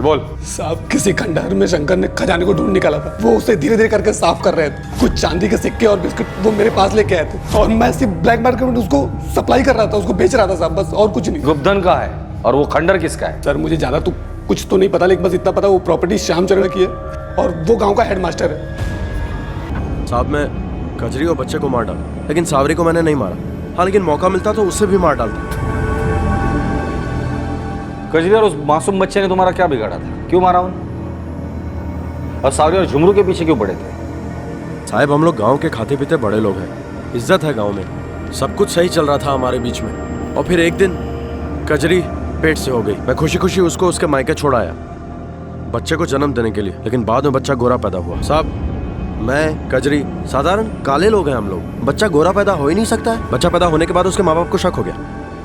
बोल। साहब किसी खंडहर में शंकर ने खजाने को ढूंढ निकाला था, वो उसे धीरे धीरे करके साफ कर रहे थे। कुछ चांदी के सिक्के और बिस्कुट वो मेरे पास लेके आए थे और मैं सिर्फ ब्लैक मार्केट में उसको सप्लाई कर रहा था, उसको बेच रहा था साहब, बस और कुछ नहीं। गुप्तधन का है और वो खंडर किसका है? सर मुझे ज्यादा तो कुछ तो नहीं पता, लेकिन बस इतना पता वो प्रॉपर्टी श्यामचरण की है और वो गाँव का हेडमास्टर है। साहब मैं कजरी और बच्चे को मार डाला, लेकिन सावरी को मैंने नहीं मारा। हाँ लेकिन मौका मिलता तो उससे भी मार डालता। कजरी और उस मासूम बच्चे ने तुम्हारा क्या बिगाड़ा था? क्यों मारा उन्हें? और सावरी और झुमरू के पीछे क्यों पड़े थे? साहब हम लोग गांव के खाते पीते बड़े लोग हैं, इज्जत है गांव में, सब कुछ सही चल रहा था हमारे बीच में। और फिर एक दिन कजरी पेट से हो गई। मैं खुशी खुशी उसको उसके मायके छोड़ आया बच्चे को जन्म देने के लिए, लेकिन बाद में बच्चा गोरा पैदा हुआ। साहब मैं कजरी साधारण काले लोग हैं हम लोग, बच्चा गोरा पैदा हो ही नहीं सकता है। बच्चा पैदा होने के बाद उसके माँ बाप को शक हो गया।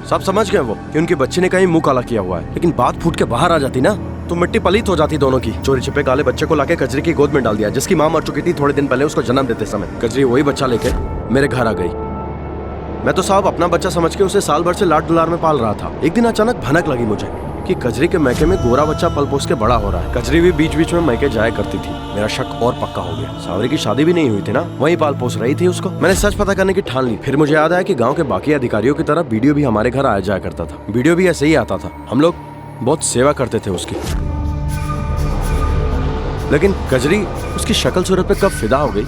सब समझ गए वो कि उनकी बच्ची ने कहीं मुंह काला किया हुआ है, लेकिन बात फूट के बाहर आ जाती ना तो मिट्टी पलीत हो जाती दोनों की। चोरी छिपे काले बच्चे को लाके कजरी की गोद में डाल दिया, जिसकी माँ मर चुकी थी थोड़े दिन पहले उसको जन्म देते समय। कजरी वही बच्चा लेके मेरे घर आ गई। मैं तो साहब अपना बच्चा समझ के उसे साल भर से लाड दुलार में पाल रहा था। एक दिन अचानक भनक लगी मुझे कि कजरी के मैके में गोरा बच्चा पल पोस के बड़ा हो रहा है। कजरी भी बीच बीच में मैके जाया करती थी। मेरा शक और पक्का हो गया। सावरी की शादी भी नहीं हुई थी ना, वहीं पाल पोस रही थी उसको। मैंने सच पता करने की ठान ली। फिर मुझे याद आया कि गांव के बाकी अधिकारियों की तरह वीडियो भी हमारे घर आया जाया करता था। वीडियो भी ऐसे ही आता था। हम लोग बहुत सेवा करते थे उसकी। लेकिन कजरी उसकी शक्ल सूरत पे कब फिदा हो गई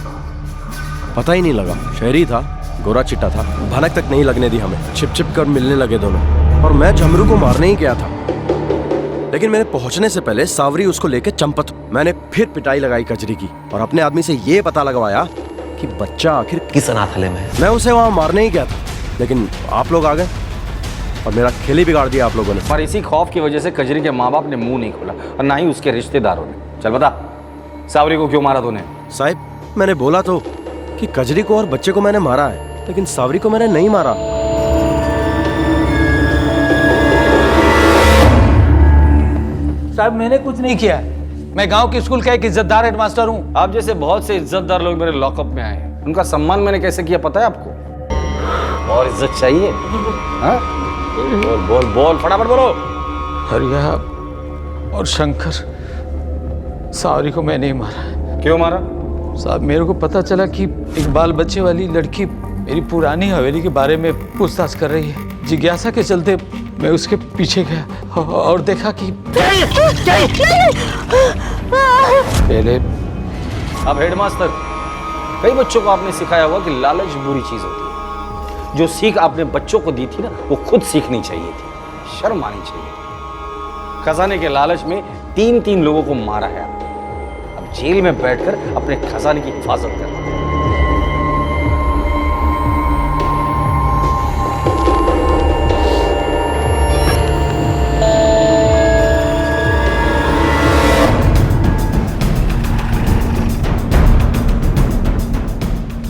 पता ही नहीं लगा। शहरी था, गोरा चिट्टा था, भनक तक नहीं लगने दी हमें। छिप छिप कर मिलने लगे दोनों और मैं झमरू को मारने ही गया था, लेकिन मेरे पहुंचने से पहले सावरी उसको लेके चंपत। मैंने फिर पिटाई लगाई कजरी की और अपने आदमी से ये पता लगवाया कि बच्चा आखिर किस अनाथालय में है। मैं उसे वहां मारने ही गया था, लेकिन आप लोग आ गए और मेरा खेल ही बिगाड़ दिया आप लोगों ने। पर इसी खौफ की वजह से कजरी के माँ बाप ने मुंह नहीं खोला और ना ही उसके रिश्तेदारों ने। चल बता, सावरी को क्यों मारा तूने? साहब मैंने बोला तो कि कजरी को और बच्चे को मैंने मारा है, लेकिन सावरी को मैंने नहीं मारा। साहब मैंने कुछ नहीं किया, मैं गांव के स्कूल का एक इज्जतदार हेडमास्टर हूँ। आप जैसे बहुत से इज्जतदार लोग मेरे लॉकअप में आए हैं, उनका सम्मान मैंने कैसे किया पता है आपको? और इज्जत चाहिए? हाँ? बोल बोल बोल, फटाफट बोलो। हरिया और शंकर, सावरी को मैं नहीं मारा। क्यों मारा? साहब मेरे को पता चला कि एक बाल बच्चे वाली लड़की मेरी पुरानी हवेली के बारे में पूछताछ कर रही है। जिज्ञासा के चलते मैं उसके पीछे गया और देखा कि पहले। अब हेडमास्टर, कई बच्चों को आपने सिखाया हुआ कि लालच बुरी चीज होती है। जो सीख आपने बच्चों को दी थी ना, वो खुद सीखनी चाहिए थी, शर्म आनी चाहिए थी। खजाने के लालच में 3 लोगों को मारा है आपने। अब जेल में बैठकर अपने खजाने की हिफाजत करना।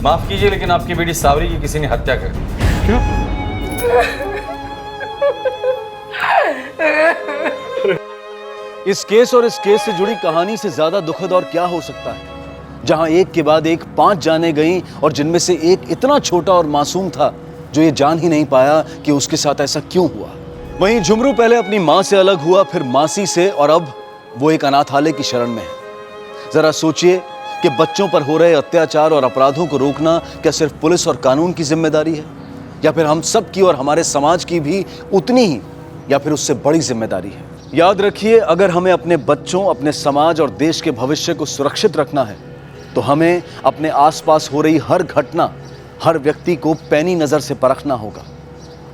माफ कीजिए, लेकिन आपकी बेटी सावरी की किसी ने हत्या कर दी। क्या? इस केस और इस केस से जुड़ी कहानी से ज्यादा दुखद और क्या हो सकता है, जहां एक के बाद एक 5 जाने गईं और जिनमें से एक इतना छोटा और मासूम था जो ये जान ही नहीं पाया कि उसके साथ ऐसा क्यों हुआ। वहीं झुमरू पहले अपनी मां से अलग हुआ, फिर मासी से, और अब वो एक अनाथालय की शरण में है। जरा सोचिए कि बच्चों पर हो रहे अत्याचार और अपराधों को रोकना क्या सिर्फ पुलिस और कानून की जिम्मेदारी है, या फिर हम सब की और हमारे समाज की भी उतनी ही या फिर उससे बड़ी जिम्मेदारी है। याद रखिए, अगर हमें अपने बच्चों, अपने समाज और देश के भविष्य को सुरक्षित रखना है तो हमें अपने आसपास हो रही हर घटना, हर व्यक्ति को पैनी नजर से परखना होगा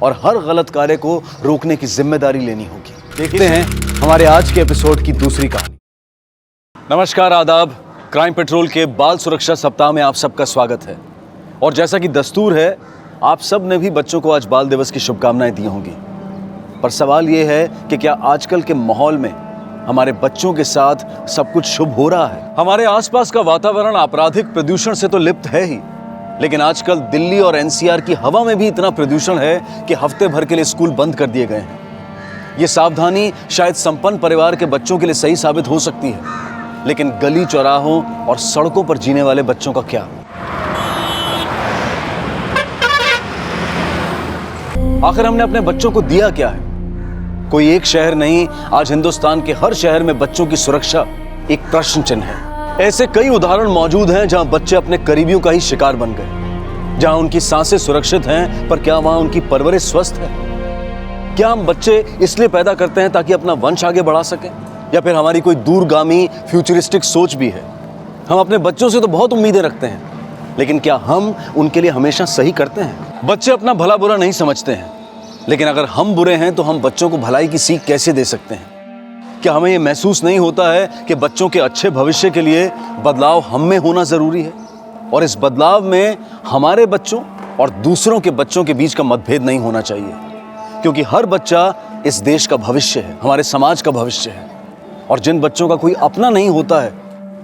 और हर गलत कार्य को रोकने की जिम्मेदारी लेनी होगी। देखते हैं हमारे आज के एपिसोड की दूसरी कहानी। नमस्कार, आदाब। क्राइम पेट्रोल के बाल सुरक्षा सप्ताह में आप सबका स्वागत है। और जैसा कि दस्तूर है, आप सब ने भी बच्चों को आज बाल दिवस की शुभकामनाएं दी होंगी। पर सवाल यह है कि क्या आजकल के माहौल में हमारे बच्चों के साथ सब कुछ शुभ हो रहा है? हमारे आसपास का वातावरण आपराधिक प्रदूषण से तो लिप्त है ही, लेकिन आजकल दिल्ली और एनसीआर की हवा में भी इतना प्रदूषण है कि हफ्ते भर के लिए स्कूल बंद कर दिए गए हैं। ये सावधानी शायद संपन्न परिवार के बच्चों के लिए सही साबित हो सकती है, लेकिन गली चौराहों और सड़कों पर जीने वाले बच्चों का क्या? आखिर हमने अपने बच्चों को दिया क्या है? कोई एक शहर नहीं, आज हिंदुस्तान के हर शहर में बच्चों की सुरक्षा एक प्रश्न चिन्ह है। ऐसे कई उदाहरण मौजूद हैं जहां बच्चे अपने करीबियों का ही शिकार बन गए, जहां उनकी सांसें सुरक्षित हैं पर क्या वहां उनकी परवरिश स्वस्थ है? क्या हम बच्चे इसलिए पैदा करते हैं ताकि अपना वंश आगे बढ़ा सकें, या फिर हमारी कोई दूरगामी फ्यूचरिस्टिक सोच भी है? हम अपने बच्चों से तो बहुत उम्मीदें रखते हैं, लेकिन क्या हम उनके लिए हमेशा सही करते हैं? बच्चे अपना भला बुरा नहीं समझते हैं, लेकिन अगर हम बुरे हैं तो हम बच्चों को भलाई की सीख कैसे दे सकते हैं? क्या हमें यह महसूस नहीं होता है कि बच्चों के अच्छे भविष्य के लिए बदलाव हम में होना जरूरी है, और इस बदलाव में हमारे बच्चों और दूसरों के बच्चों के बीच का मतभेद नहीं होना चाहिए, क्योंकि हर बच्चा इस देश का भविष्य है, हमारे समाज का भविष्य है, और जिन बच्चों का कोई अपना नहीं होता है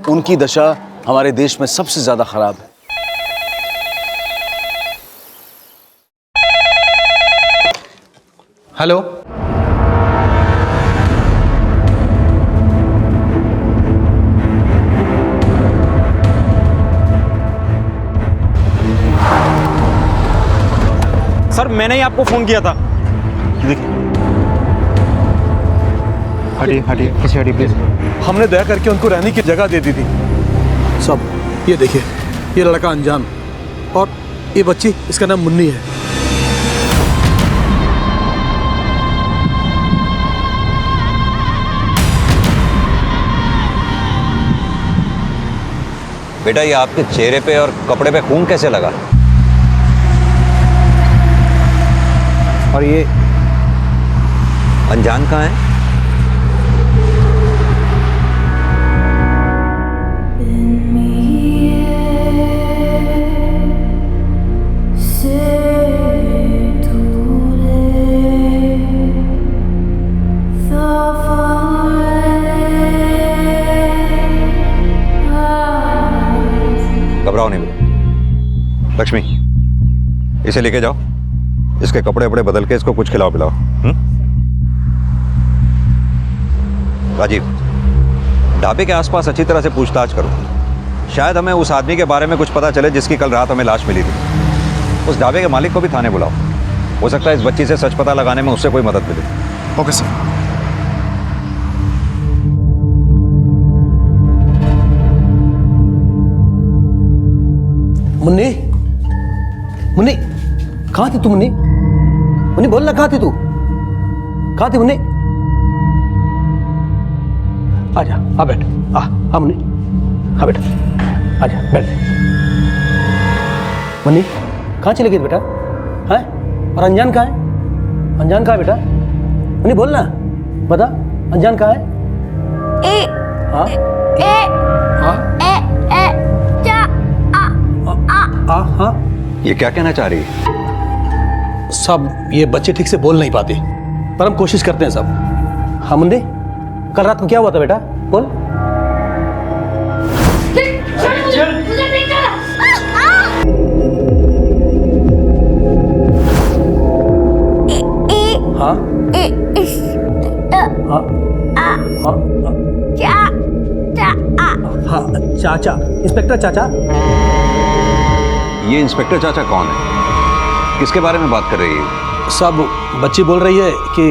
उनकी दशा हमारे देश में सबसे ज्यादा खराब है। हेलो, सर मैंने ही आपको फोन किया था। हटिए हटिए, पीछे हटिए प्लीज। हमने दया करके उनको रहने की जगह दे दी थी। सब ये देखिए, ये लड़का अनजान और ये बच्ची, इसका नाम मुन्नी है। बेटा ये आपके चेहरे पे और कपड़े पे खून कैसे लगा? और ये अनजान कहाँ है? घबराओ नहीं बेटा। लक्ष्मी, इसे लेके जाओ, इसके कपड़े वपड़े बदल के इसको कुछ खिलाओ पिलाओ। राजीव, ढाबे के आसपास अच्छी तरह से पूछताछ करो, शायद हमें उस आदमी के बारे में कुछ पता चले जिसकी कल रात हमें लाश मिली थी। उस ढाबे के मालिक को भी थाने बुलाओ, हो सकता है इस बच्ची से सच पता लगाने में उससे कोई मदद मिले। Okay sir. मुन्नी, मुन्नी, कहाँ थी तू? मुन्नी, मुन्नी बोल ना, कहाँ थी तू? कहाँ थी मुन्नी? आजा, आ बैठ, आ मुन्नी, आ बैठ, आजा बैठ। मुन्नी, कहाँ चली गई बेटा? हैं? और अनजान कहाँ है? अनजान कहाँ है बेटा? मुन्नी बोल ना, बता, अनजान कहाँ है? हाँ? हाँ? ये क्या कहना चाह रही है? सब ये बच्चे ठीक से बोल नहीं पाते, पर हम कोशिश करते हैं सब। हाँ मुन्नी, कल रात को क्या हुआ था बेटा? बोल। हाँ? हाँ, चाचा, इंस्पेक्टर चाचा। ये इंस्पेक्टर चाचा कौन है? किसके बारे में बात कर रही है? सब बच्ची बोल रही है कि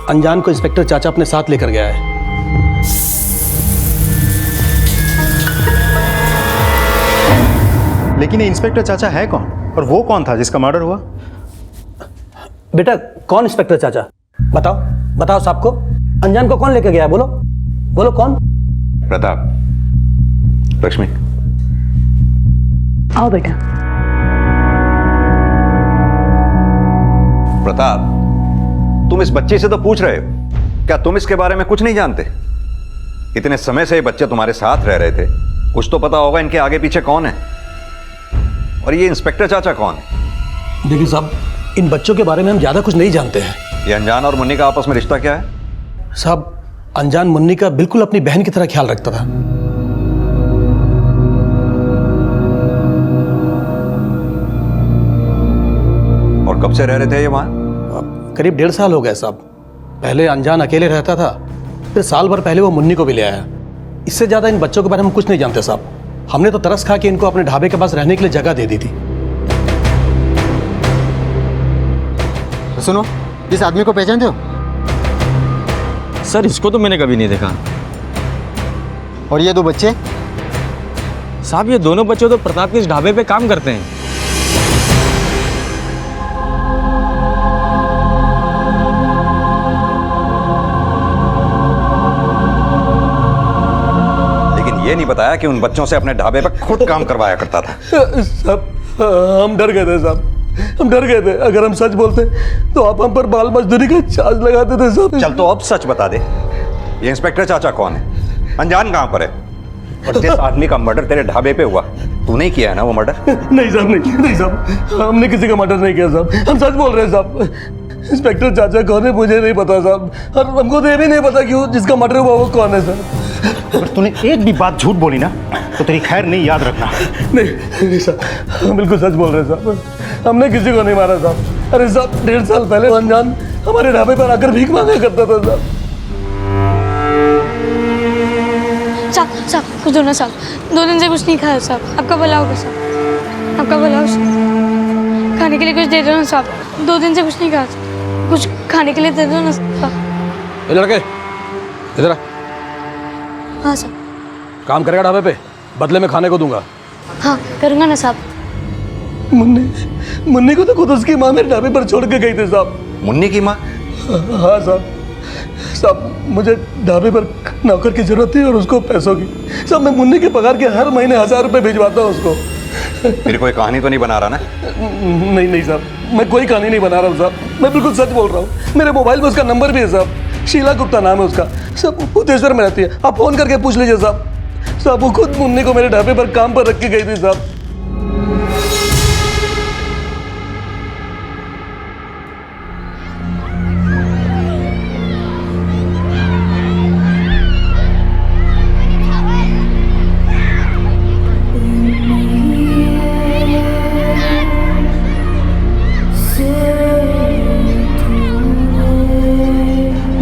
अनजान को इंस्पेक्टर चाचा अपने साथ लेकर गया है। लेकिन ये इंस्पेक्टर चाचा है कौन, और वो कौन था जिसका मर्डर हुआ? बेटा कौन इंस्पेक्टर चाचा? बताओ, बताओ साहब को, अनजान को कौन लेकर गया है? बोलो, बोलो कौन? प्रताप, लक्ष्मी, आओ बेटा। प्रताप, तुम इस बच्चे से तो पूछ रहे हो, क्या तुम इसके बारे में कुछ नहीं जानते? इतने समय से ये बच्चे तुम्हारे साथ रह रहे थे, कुछ तो पता होगा इनके आगे पीछे कौन है। और ये इंस्पेक्टर चाचा कौन है? देखिए साहब, इन बच्चों के बारे में हम ज्यादा कुछ नहीं जानते हैं। ये अनजान और मुन्नी का आपस में रिश्ता क्या है? साहब, अनजान मुन्नी का बिल्कुल अपनी बहन की तरह ख्याल रखता था। और कब से रह रहे थे ये वहां? करीब 1.5 साल हो गए साहब। पहले अनजान अकेले रहता था, फिर साल भर पहले वो मुन्नी को भी ले आया। इससे ज्यादा इन बच्चों के बारे में कुछ नहीं जानते साहब। हमने तो तरस खा के इनको अपने ढाबे के पास रहने के लिए जगह दे दी थी। सुनो, इस आदमी को पहचानते हो? सर इसको तो मैंने कभी नहीं देखा। और ये 2 बच्चे? साहब ये दोनों बच्चे तो प्रताप के इस ढाबे पे काम करते हैं। लेकिन ये नहीं बताया कि उन बच्चों से अपने ढाबे पर खुद काम करवाया करता था। साहब हम डर गए थे साहब, हम डर गए थे। अगर हम सच बोलते तो आप हम पर बाल मजदूरी का चार्ज लगाते थे साहब। चल तो अब सच बता दे, ये इंस्पेक्टर चाचा कौन है? अनजान कहाँ पर है? और जिस आदमी का मर्डर तेरे ढाबे पे हुआ, तूने किया है ना वो मर्डर? नहीं साहब, नहीं साहब, हमने किसी का मर्डर नहीं किया साहब, हम सच बोल रहे हैं साहब। इंस्पेक्टर चाचा कौन है मुझे नहीं पता साहब, और हमको तो ये भी नहीं पता कि वो जिसका मर्डर हुआ वो कौन है साहब। अगर तूने एक भी बात झूठ बोली ना तो तेरी खैर नहीं, याद रखना। नहीं साहब, हम बिल्कुल सच बोल रहे हैं साहब, हमने किसी को नहीं मारा साहब। अरे साहब 1.5 साल पहले अनजान हमारे ढाबे पर आकर भीख मांगा करता था साहब। साहब कुछ दो ना साहब, 2 दिन से कुछ नहीं खाया साहब, आपका भला होगा साहब, आपका भला हो साहब। खाने के लिए कुछ दे दो ना साहब, 2 दिन से कुछ नहीं खाया, कुछ खाने के लिए दे दो ना साहब। ये लड़के इधर आ। हाँ साहब। काम करेगा ढाबे पे, बदले में खाने को दूंगा। हाँ करूँगा ना साहब। मुन्नी को तो खुद उसकी माँ मेरे ढाबे पर छोड़ के गई थी साहब। मुन्नी की माँ? हाँ साहब, मुझे ढाबे पर नौकर की जरूरत थी और उसको पैसों की। साहब मैं मुन्नी के पगार के हर महीने 1000 रुपए भिजवाता हूँ उसको। फिर कोई कहानी तो नहीं बना रहा ना? नहीं साहब, मैं कोई कहानी नहीं बना रहा हूँ साहब, मैं बिल्कुल सच बोल रहा हूँ। मेरे मोबाइल में उसका नंबर भी है साहब, शीला गुप्ता नाम है उसका साहब, उतेश्वर में रहती है, आप फोन करके पूछ लीजिए साहब। साहब वो खुद मुन्नी को मेरे ढाबे पर काम पर रख के गई थी साहब।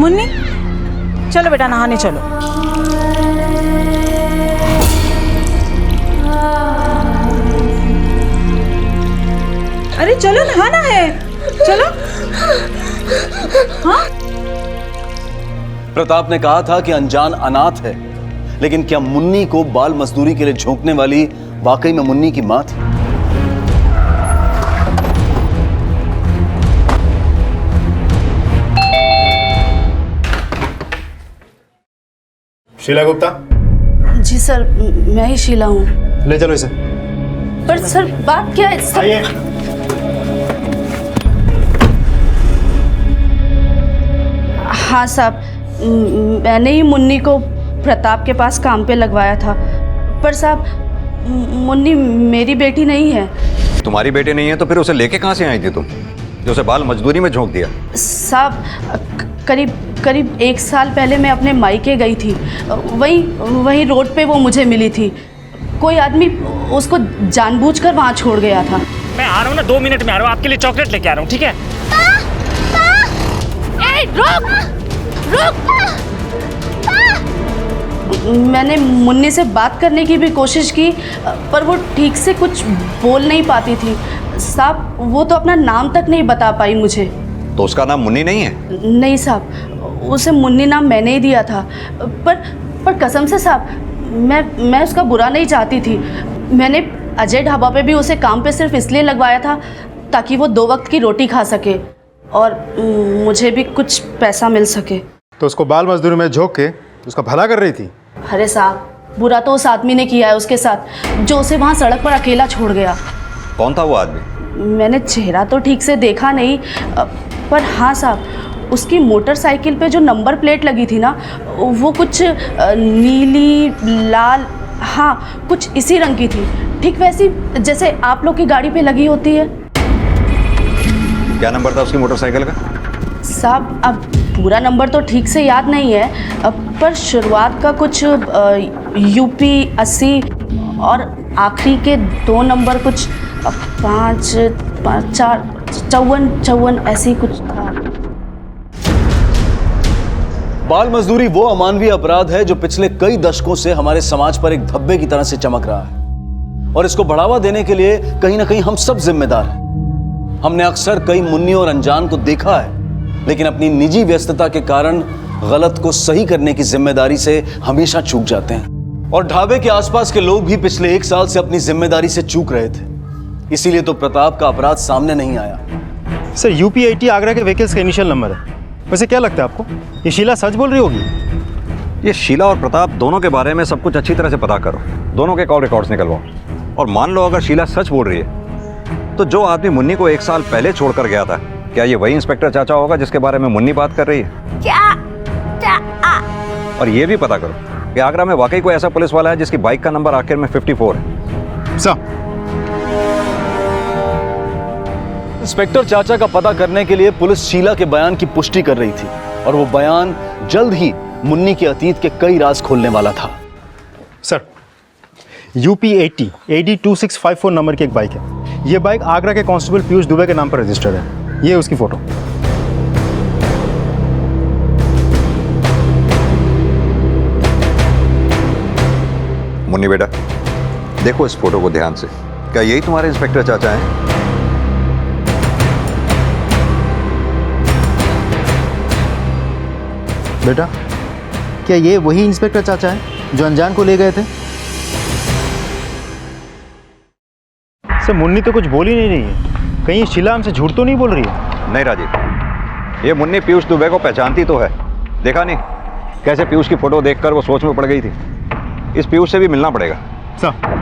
मुन्नी चलो बेटा नहाने चलो। अरे चलो नहाना है, चलो। हाँ? प्रताप ने कहा था कि अनजान अनाथ है, लेकिन क्या मुन्नी को बाल मजदूरी के लिए झोंकने वाली वाकई में मुन्नी की मां थी? शीला गुप्ता? जी सर, मैं ही शीला हूँ। ले चलो इसे। पर सर बात क्या है? आइए। हाँ साहब, मैंने ही मुन्नी को प्रताप के पास काम पे लगवाया था। पर साहब मुन्नी मेरी बेटी नहीं है। तुम्हारी बेटी नहीं है तो फिर उसे लेके कहाँ से आई थी तुम, जो उसे बाल मजदूरी में झोंक दिया? साहब करीब 1 साल पहले मैं अपने मायके गई थी, वहीं रोड पे वो मुझे मिली थी। कोई आदमी उसको जानबूझकर वहाँ छोड़ गया था। मैं आ रहा हूँ ना, 2 मिनट में आ रहा हूँ, आपके लिए चॉकलेट लेके आ रहा हूँ, ठीक है? रुक! मैंने मुन्नी से बात करने की भी कोशिश की, पर वो ठीक से कुछ बोल नहीं पाती थी साहब। वो तो अपना नाम तक नहीं बता पाई मुझे। तो उसका नाम मुन्नी नहीं है? नहीं साहब, उसे मुन्नी नाम मैंने ही दिया था। पर कसम से साहब, मैं उसका बुरा नहीं चाहती थी। मैंने अजय ढाबा पे भी उसे काम पे सिर्फ इसलिए लगवाया था ताकि वो 2 वक्त की रोटी खा सके और मुझे भी कुछ पैसा मिल सके। तो उसको बाल मजदूरी में झोंक के उसका भला कर रही थी? अरे साहब, बुरा तो उस आदमी ने किया है उसके साथ, जो उसे वहाँ सड़क पर अकेला छोड़ गया। कौन था वो आदमी? मैंने चेहरा तो ठीक से देखा नहीं, पर हाँ साहब, उसकी मोटरसाइकिल पे जो नंबर प्लेट लगी थी ना, वो कुछ नीली लाल, हाँ कुछ इसी रंग की थी, ठीक वैसी जैसे आप लोग की गाड़ी पे लगी होती है। क्या नंबर था उसकी मोटरसाइकिल का? साहब अब पूरा नंबर तो ठीक से याद नहीं है, पर शुरुआत का कुछ UP 80 और आखिरी के 2 नंबर कुछ 5 4 54 ऐसे कुछ था। बाल मजदूरी वो अमानवीय अपराध है जो पिछले कई दशकों से हमारे समाज पर एक धब्बे की तरह से चमक रहा है, और इसको बढ़ावा देने के लिए कहीं ना कहीं हम सब जिम्मेदार हैं। हमने अक्सर कई मुन्नी और अनजान को देखा है, लेकिन अपनी निजी व्यस्तता के कारण गलत को सही करने की जिम्मेदारी से हमेशा चूक जाते हैं। और ढाबे के आसपास के लोग भी पिछले 1 साल से अपनी जिम्मेदारी से चूक रहे थे, इसीलिए तो प्रताप का अपराध सामने नहीं आया। सर UP 80 आगरा के व्हीकल्स का इनिशियल नंबर है। वैसे क्या लगता है आपको, ये शीला सच बोल रही होगी? ये शीला और प्रताप दोनों के बारे में सब कुछ अच्छी तरह से पता करो, दोनों के कॉल रिकॉर्ड्स निकलवाओ, और मान लो अगर शीला सच बोल रही है तो जो आदमी मुन्नी को 1 साल पहले छोड़कर गया था, क्या ये वही इंस्पेक्टर चाचा होगा जिसके बारे में मुन्नी बात कर रही है? और ये भी पता करो कि आगरा में वाकई कोई ऐसा पुलिस वाला है जिसकी बाइक का नंबर आखिर में 54 है। इंस्पेक्टर चाचा का पता करने के लिए पुलिस शीला के बयान की पुष्टि कर रही थी, और वो बयान जल्द ही मुन्नी के अतीत के कई राज खोलने वाला था। सर UP 80 AD 2654 नंबर की एक बाइक है। ये बाइक आगरा के कांस्टेबल पीयूष दुबे के नाम पर रजिस्टर्ड है। ये उसकी फोटो। मुन्नी बेटा, देखो इस फोटो को ध्यान से। क्या यही तुम्हारे इंस्पेक्टर चाचा हैं? बेटा, क्या ये वही इंस्पेक्टर चाचा हैं जो अनजान को ले गए थे? सर मुन्नी तो कुछ बोल ही नहीं रही है, कहीं शीला हमसे झूठ तो नहीं बोल रही है? नहीं राजीव, ये मुन्नी पीयूष दुबे को पहचानती तो है। देखा नहीं कैसे पीयूष की फोटो देखकर वो सोच में पड़ गई थी? इस पीयूष से भी मिलना पड़ेगा। सर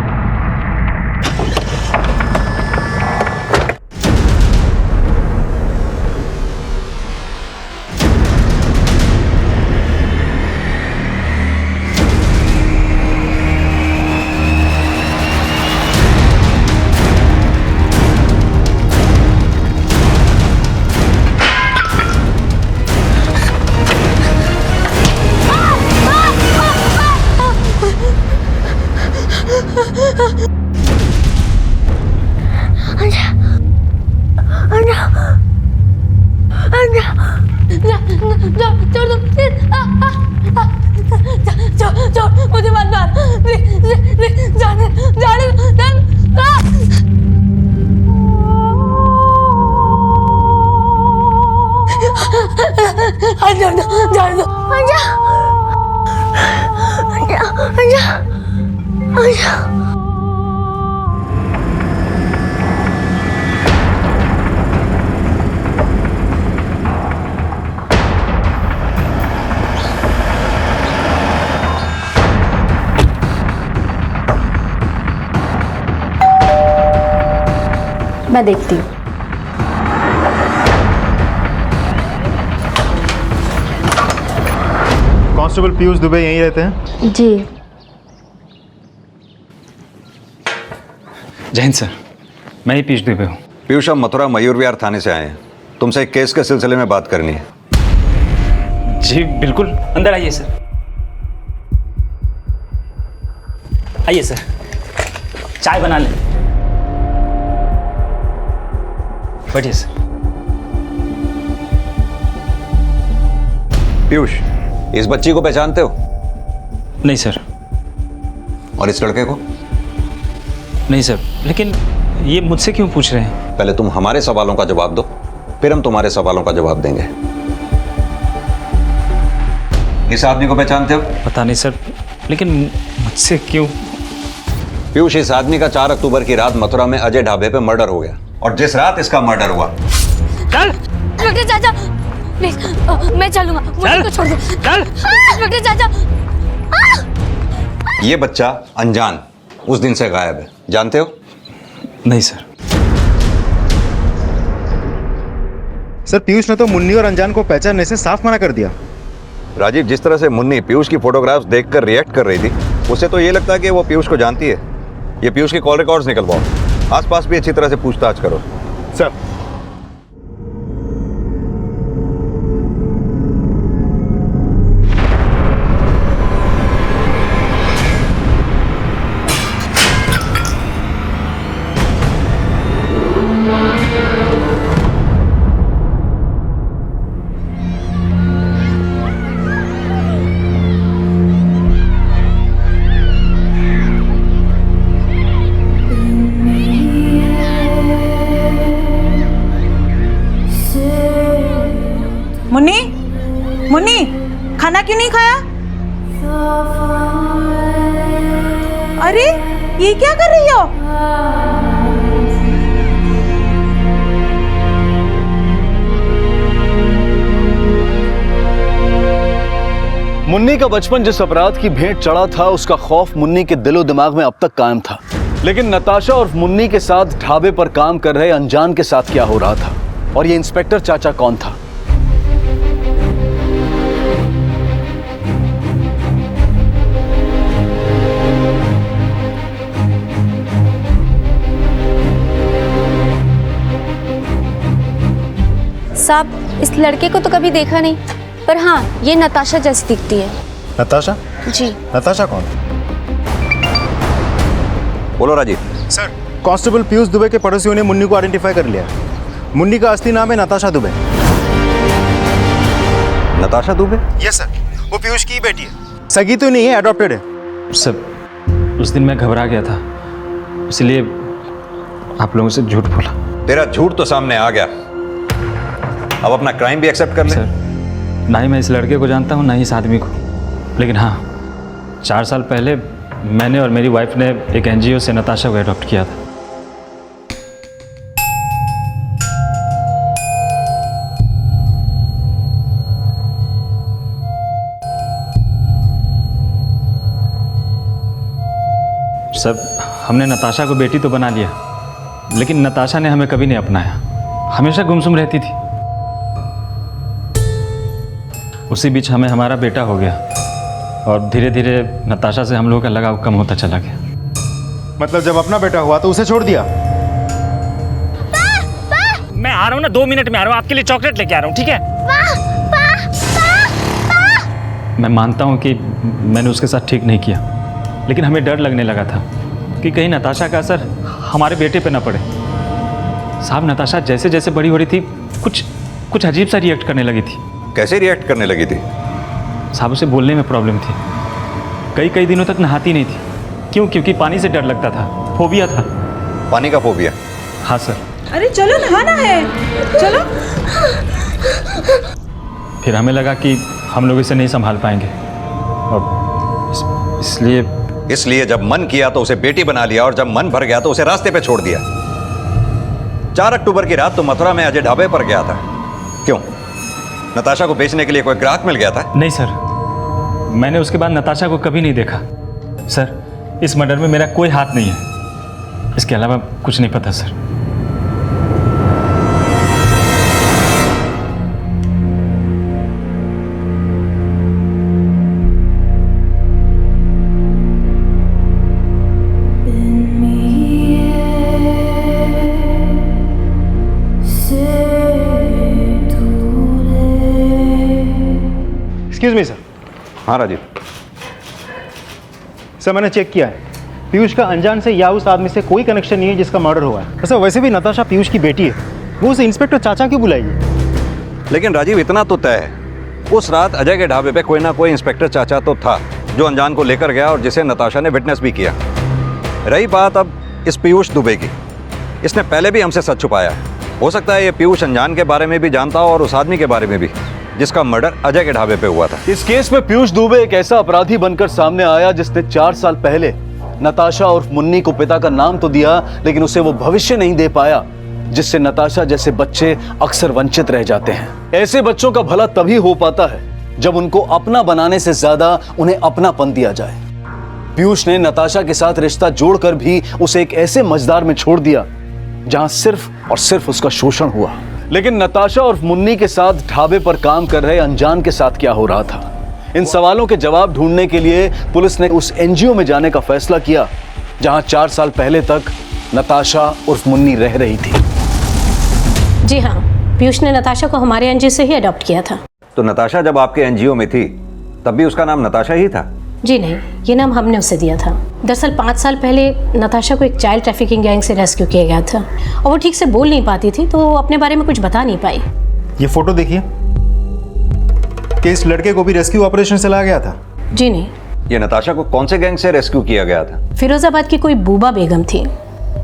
मुझे मत मार, जाने मैं देखती हूँ। कांस्टेबल पीयूष दुबे यहीं रहते हैं? जी। जय हिंद सर, मैं ही पीयूष दुबे हूँ। पीयूष, हम मथुरा मयूर विहार थाने से आए हैं, तुमसे एक केस के सिलसिले में बात करनी है। जी बिल्कुल, अंदर आइए सर। आइए सर, चाय बना लें। बैठिए सर। पीयूष, इस बच्ची को पहचानते हो? नहीं सर। और इस लड़के को? नहीं सर, लेकिन ये मुझसे क्यों पूछ रहे हैं? पहले तुम हमारे सवालों का जवाब दो, फिर हम तुम्हारे सवालों का जवाब देंगे। इस आदमी को पहचानते हो? पता नहीं सर, लेकिन मुझसे क्यों? पीयूष, इस आदमी का 4 अक्टूबर की रात मथुरा में अजय ढाबे पे मर्डर हो गया, और जिस रात इसका मर्डर हुआ। चल डॉक्टर चाचा, प्लीज मैं चलूंगा, मुझे को छोड़ दो। चल डॉक्टर चाचा। ये बच्चा अनजान उस दिन से गायब है, जानते हो? नहीं सर। सर पीयूष ने तो मुन्नी और अनजान को पहचानने से साफ मना कर दिया। राजीव, जिस तरह से मुन्नी पीयूष की फोटोग्राफ्स देखकर रिएक्ट कर रही थी, उससे तो ये लगता है कि वो पीयूष को जानती है। ये पीयूष की कॉल रिकॉर्ड्स निकलवाओ, आसपास भी अच्छी तरह से पूछताछ करो। सर। मुन्नी, मुन्नी, खाना क्यों नहीं खाया? अरे ये क्या कर रही हो? मुन्नी का बचपन जिस अपराध की भेंट चढ़ा था, उसका खौफ मुन्नी के दिलो दिमाग में अब तक कायम था। लेकिन नताशा और मुन्नी के साथ ढाबे पर काम कर रहे अनजान के साथ क्या हो रहा था, और ये इंस्पेक्टर चाचा कौन था? साहब, इस लड़के को तो कभी देखा नहीं, पर हाँ, ये नताशा जैसी दिखती है। नताशा? जी। नताशा कौन? बोलो राजीव। सर, कांस्टेबल पीयूष दुबे के पड़ोसियों ने मुन्नी को आइडेंटिफाई कर लिया। मुन्नी का असली नाम है नताशा दुबे। नताशा दुबे? यस सर, वो पीयूष की बेटी है। सगी तो नहीं है, अडॉप्टेड है। सर, उस दिन मैं घबरा गया था, इसलिए आप लोगों से झूठ बोला। तेरा झूठ तो सामने आ गया, अब अपना क्राइम भी एक्सेप्ट कर ले। सर, ना ही मैं इस लड़के को जानता हूँ, ना ही इस आदमी को, लेकिन हाँ, 4 साल पहले मैंने और मेरी वाइफ ने एक एनजीओ से नताशा को अडॉप्ट किया था। सर, हमने नताशा को बेटी तो बना लिया, लेकिन नताशा ने हमें कभी नहीं अपनाया, हमेशा गुमसुम रहती थी। उसी बीच हमें हमारा बेटा हो गया और धीरे धीरे नताशा से हम लोगों का लगाव कम होता चला गया। मतलब जब अपना बेटा हुआ तो उसे छोड़ दिया? मैं आ रहा हूँ ना, 2 मिनट में आ रहा हूँ, आपके लिए चॉकलेट लेके आ रहा हूँ, ठीक है? मैं मानता हूँ कि मैंने उसके साथ ठीक नहीं किया, लेकिन हमें डर लगने लगा था कि कहीं नताशा का असर हमारे बेटे पे ना पड़े। साहब, नताशा जैसे जैसे बड़ी हो रही थी, कुछ अजीब सा रिएक्ट करने लगी थी। कैसे रिएक्ट करने लगी थी? साहब, उसे बोलने में प्रॉब्लम थी, कई दिनों तक नहाती नहीं थी। क्यों? क्योंकि पानी से डर लगता था, फोबिया था। पानी का फोबिया? हाँ सर। अरे चलो, नहाना है, चलो। फिर हमें लगा कि हम लोग इसे नहीं संभाल पाएंगे, और इसलिए जब मन किया तो उसे बेटी बना लिया, और जब मन भर गया तो उसे रास्ते पे छोड़ दिया। 4 अक्टूबर की रात तो मथुरा में अजय ढाबे पर गया था। क्यों? नताशा को बेचने के लिए कोई ग्राहक मिल गया था? नहीं सर, मैंने उसके बाद नताशा को कभी नहीं देखा। सर, इस मर्डर में मेरा कोई हाथ नहीं है, इसके अलावा कुछ नहीं पता सर। Excuse me sir. हाँ राजीव। सर, मैंने चेक किया है, पीयूष का अनजान से या उस आदमी से कोई कनेक्शन नहीं है जिसका मर्डर हुआ है। सर, वैसे भी नताशा पीयूष की बेटी है, वो उसे इंस्पेक्टर चाचा क्यों बुलाएगी? लेकिन राजीव, इतना तो तय है, उस रात अजय के ढाबे पे कोई ना कोई इंस्पेक्टर चाचा तो था जो अनजान को लेकर गया और जिसे नताशा ने विटनेस भी किया। रही बात अब इस पीयूष दुबे की, इसने पहले भी हमसे सच छुपाया है। हो सकता है ये पीयूष अनजान के बारे में भी जानता हो और उस आदमी के बारे में भी जिसका मर्डर अजय के ढाबे पे हुआ था। इस केस में पीयूष दुबे एक ऐसा अपराधी बनकर सामने आया जिसने 4 साल पहले नताशा और मुन्नी को पिता का नाम तो दिया, लेकिन उसे वो भविष्य नहीं दे पाया जिससे नताशा जैसे बच्चे अक्सर वंचित रह जाते हैं। ऐसे बच्चों का भला तभी हो पाता है जब उनको अपना बनाने से ज्यादा उन्हें अपनापन दिया जाए। पीयूष ने नताशा के साथ रिश्ता जोड़कर भी उसे एक ऐसे मझदार में छोड़ दिया जहां सिर्फ और सिर्फ उसका शोषण हुआ। लेकिन नताशा और मुन्नी के साथ ढाबे पर काम कर रहे अनजान के साथ क्या हो रहा था, इन सवालों के जवाब ढूंढने के लिए पुलिस ने उस एनजीओ में जाने का फैसला किया जहां 4 साल पहले तक नताशा उर्फ मुन्नी रह रही थी। जी हाँ, पीयूष ने नताशा को हमारे एनजीओ से ही अडॉप्ट किया था। तो नताशा जब आपके एनजीओ में थी तब भी उसका नाम नताशा ही था? जी नहीं, ये नाम हमने उसे दिया था। दरअसल 5 साल पहले नताशा को एक चाइल्ड ट्रैफिकिंग गैंग से रेस्क्यू किया गया था और वो ठीक से बोल नहीं पाती थी, तो वो अपने बारे में कुछ बता नहीं पाई। ये फोटो देखिए, कि इस लड़के को भी रेस्क्यू ऑपरेशन से लाया गया था? जी नहीं। ये नताशा को कौन से गैंग से रेस्क्यू किया गया था? फिरोजाबाद की कोई बूबा बेगम थी।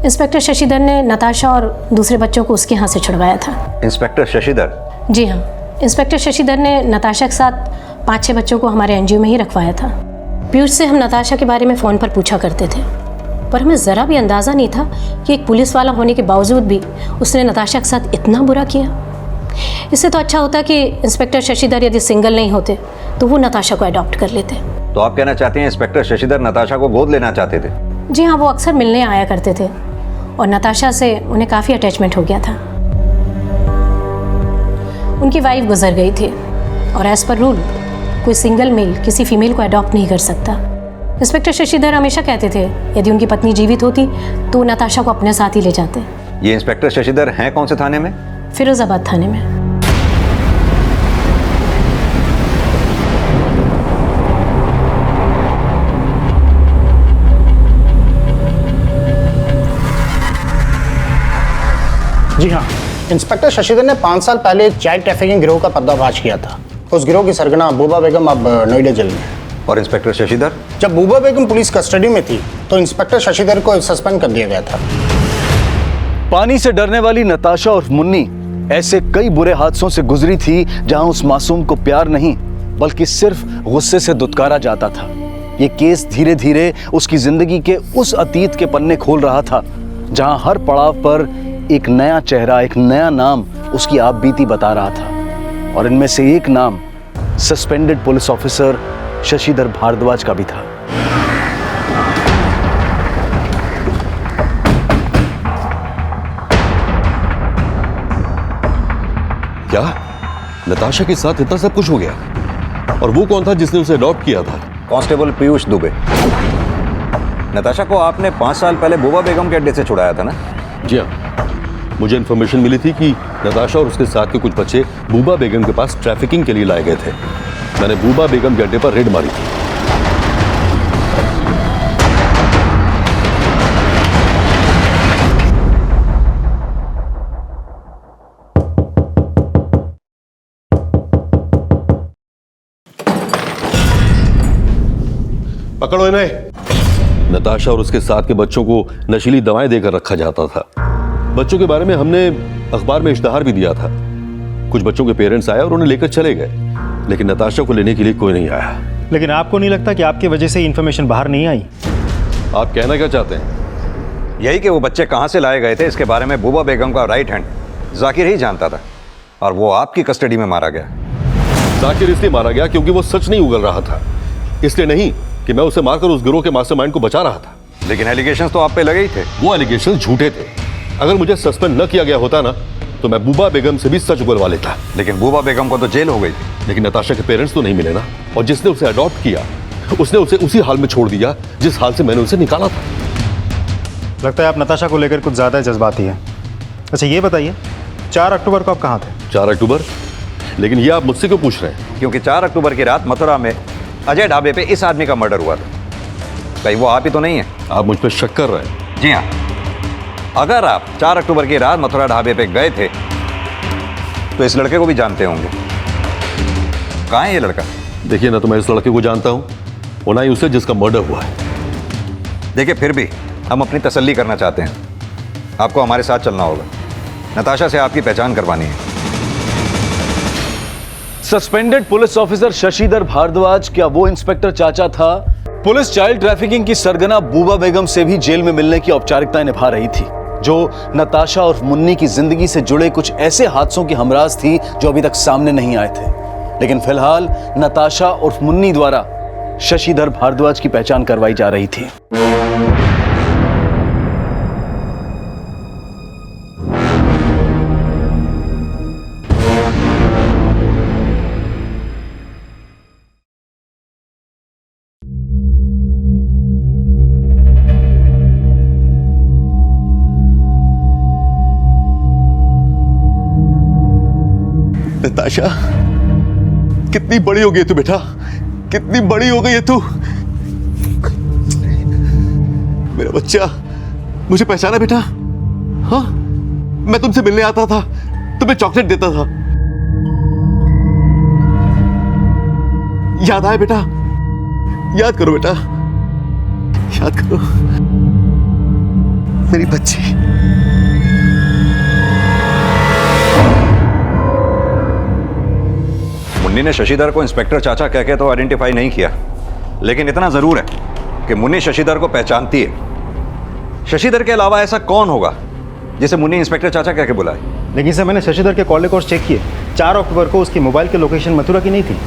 इंस्पेक्टर शशिधर ने नताशा और दूसरे बच्चों को उसके यहाँ से छुड़वाया था। इंस्पेक्टर शशिधर? जी हाँ, इंस्पेक्टर शशिधर ने नताशा के साथ 5-6 बच्चों को हमारे एनजीओ में ही रखवाया था। पीयूष से हम नताशा के बारे में फ़ोन पर पूछा करते थे, पर हमें ज़रा भी अंदाज़ा नहीं था कि एक पुलिस वाला होने के बावजूद भी उसने नताशा के साथ इतना बुरा किया। इससे तो अच्छा होता कि इंस्पेक्टर शशिधर यदि सिंगल नहीं होते तो वो नताशा को अडॉप्ट कर लेते। तो आप कहना चाहते हैं इंस्पेक्टर शशिधर नताशा को गोद लेना चाहते थे? जी हाँ, वो अक्सर मिलने आया करते थे और नताशा से उन्हें काफ़ी अटैचमेंट हो गया था। उनकी वाइफ गुजर गई थी और एज पर रूल कोई सिंगल मेल किसी फीमेल को अडॉप्ट नहीं कर सकता। इंस्पेक्टर शशिधर हमेशा कहते थे यदि उनकी पत्नी जीवित होती तो नताशा को अपने साथ ही ले जाते। ये इंस्पेक्टर शशिधर हैं कौन से थाने में? फिरोजाबाद थाने में। जी हाँ, इंस्पेक्टर शशिधर ने 5 साल पहले एक चाइल्ड ट्रैफिकिंग गिरोह का पर्दाफाश किया था। उस गिरोह की सरगना बूबा बेगम अब नोएडा जेल में है। और इंस्पेक्टर शशिधर? जब बूबा बेगम पुलिस कस्टडी में थी तो इंस्पेक्टर शशिधर को सस्पेंड कर दिया गया था। पानी से डरने वाली नताशा और मुन्नी ऐसे कई बुरे हादसों से गुजरी थी जहां उस मासूम को प्यार नहीं बल्कि सिर्फ गुस्से से दुत्कारा जाता था। ये केस धीरे धीरे उसकी जिंदगी के उस अतीत के पन्ने खोल रहा था जहां हर पड़ाव पर एक नया चेहरा, एक नया नाम उसकी आप बीती बता रहा था। और इनमें से एक नाम suspended police officer Shashidhar Bhardwaj का भी था। क्या नताशा के साथ इतना सब कुछ हो गया? और वो कौन था जिसने उसे अडॉप्ट किया था? कांस्टेबल पीयूष दुबे। नताशा को आपने 5 साल पहले बूबा बेगम के अड्डे से छुड़ाया था ना? जी हाँ, मुझे इन्फॉर्मेशन मिली थी कि नताशा और उसके साथ के कुछ बच्चे बूबा बेगम के पास ट्रैफिकिंग के लिए लाए गए थे। मैंने बूबा बेगम के अड्डे पर रेड मारी थी। पकड़ो इन्हें। नताशा और उसके साथ के बच्चों को नशीली दवाएं देकर रखा जाता था। बच्चों के बारे में हमने अखबार में इश्तहार भी दिया था। कुछ बच्चों के पेरेंट्स आए और उन्हें लेकर चले गए, लेकिन नताशा को लेने के लिए कोई नहीं आया। लेकिन आपको नहीं लगता कि आपकी वजह से इन्फॉर्मेशन बाहर नहीं आई? आप कहना क्या चाहते हैं? यही कि वो बच्चे कहां से लाए गए थे इसके बारे में बूबा बेगम का राइट हैंड जाकिर ही जानता था और वो आपकी कस्टडी में मारा गया। जाकिर इसलिए मारा गया क्योंकि वो सच नहीं उगल रहा था, इसलिए नहीं कि मैं उसे मारकर उस गिरोह के मास्टरमाइंड को बचा रहा था। लेकिन एलिगेशंस तो आप पे लगे ही थे। वो एलिगेशंस झूठे थे। अगर मुझे सस्पेंड न किया गया होता ना तो मैं बूबा बेगम से भी सच उगलवा लेता। लेकिन बूबा बेगम को तो जेल हो गई थी। लेकिन नताशा के पेरेंट्स तो नहीं मिले ना, और जिसने उसे अडॉप्ट किया उसने उसे उसी हाल में छोड़ दिया जिस हाल से मैंने उसे निकाला था। लगता है आप नताशा को लेकर कुछ ज्यादा जज्बाती हैं। अच्छा ये बताइए, 4 अक्टूबर को आप कहाँ थे? 4 अक्टूबर? लेकिन ये आप मुझसे क्यों पूछ रहे हैं? क्योंकि 4 अक्टूबर की रात मथुरा में अजय ढाबे पे इस आदमी का मर्डर हुआ था। कहीं वो आप ही तो नहीं है? आप मुझ पर शक कर रहे हैं? जी हाँ। अगर आप 4 अक्टूबर की रात मथुरा ढाबे पे गए थे तो इस लड़के को भी जानते होंगे। कहाँ है ये लड़का? देखिए ना, तो मैं इस लड़के को जानता हूँ और ना ही उसे जिसका मर्डर हुआ है। देखिए फिर भी हम अपनी तसल्ली करना चाहते हैं। आपको हमारे साथ चलना होगा। नताशा से आपकी पहचान करवानी है। Suspended police officer Shashidhar Bhardwaj क्या वो इंस्पेक्टर चाचा था? पुलिस चाइल्ड ट्रैफिकिंग की सरगना बूबा बेगम से भी जेल में मिलने की औपचारिकताएं निभा रही थी, जो नताशा और मुन्नी की जिंदगी से जुड़े कुछ ऐसे हादसों की हमराज थी जो अभी तक सामने नहीं आए थे। लेकिन फिलहाल नताशा और मुन्नी द्वारा शशिधर भारद्वाज की पहचान करवाई जा रही थी। नताशा, कितनी बड़ी हो गई तू बेटा, कितनी बड़ी हो गई है तू। मेरा बच्चा, मुझे पहचाना बेटा? हाँ, मैं तुमसे मिलने आता था, तुम्हें चॉकलेट देता था। याद आया बेटा? याद करो बेटा, याद करो मेरी बच्ची। मुन्नी ने शशिधर को इंस्पेक्टर चाचा कह के तो आइडेंटिफाई नहीं किया, लेकिन इतना जरूर है कि मुन्नी शशिधर को पहचानती है। शशिधर के अलावा ऐसा कौन होगा जिसे मुन्नी इंस्पेक्टर चाचा कह के बुलाए? लेकिन सर मैंने शशिधर के कॉल रिकॉर्ड्स चेक किए, 4 अक्टूबर को उसकी मोबाइल की लोकेशन मथुरा की नहीं थी।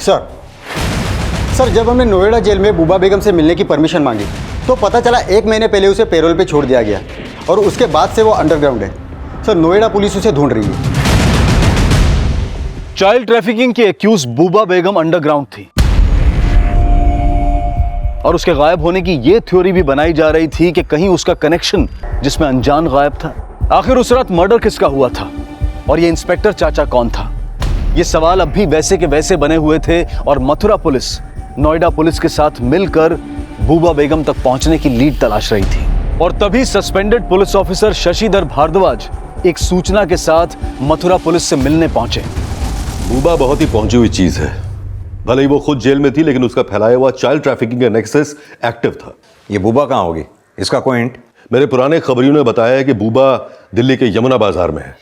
सर जब हमने नोएडा जेल में बूबा बेगम से मिलने की परमिशन मांगी तो पता चला 1 महीने पहले उसे पैरोल पे छोड़ दिया गया और उसके बाद से वो अंडरग्राउंड है। सर नोएडा पुलिस उसे ढूंढ रही है। चाइल्ड ट्रैफिकिंग के एक्यूज बूबा बेगम अंडरग्राउंड थी और उसके गायब होने की यह थ्योरी भी बनाई जा रही थी कि कहीं उसका कनेक्शन जिसमें अनजान गायब था। आखिर उस रात मर्डर किसका हुआ था और ये इंस्पेक्टर चाचा कौन था? ये सवाल अब भी वैसे के वैसे बने हुए थे और मथुरा पुलिस नोएडा पुलिस के साथ मिलकर बूबा बेगम तक पहुंचने की लीड तलाश रही थी। और तभी suspended police officer Shashidhar Bhardwaj एक सूचना के साथ मथुरा पुलिस से मिलने पहुंचे। बूबा बहुत ही पहुंची हुई चीज है। भले ही वो खुद जेल में थी, लेकिन उसका फैलाया हुआ चाइल्ड ट्रैफिकिंग का नेक्सस एक्टिव था। ये बूबा कहाँ होगी? इसका कोई हिंट? मेरे पुराने खबरियों ने बताया है कि बूबा दिल्ली के यमुना बाजार में है।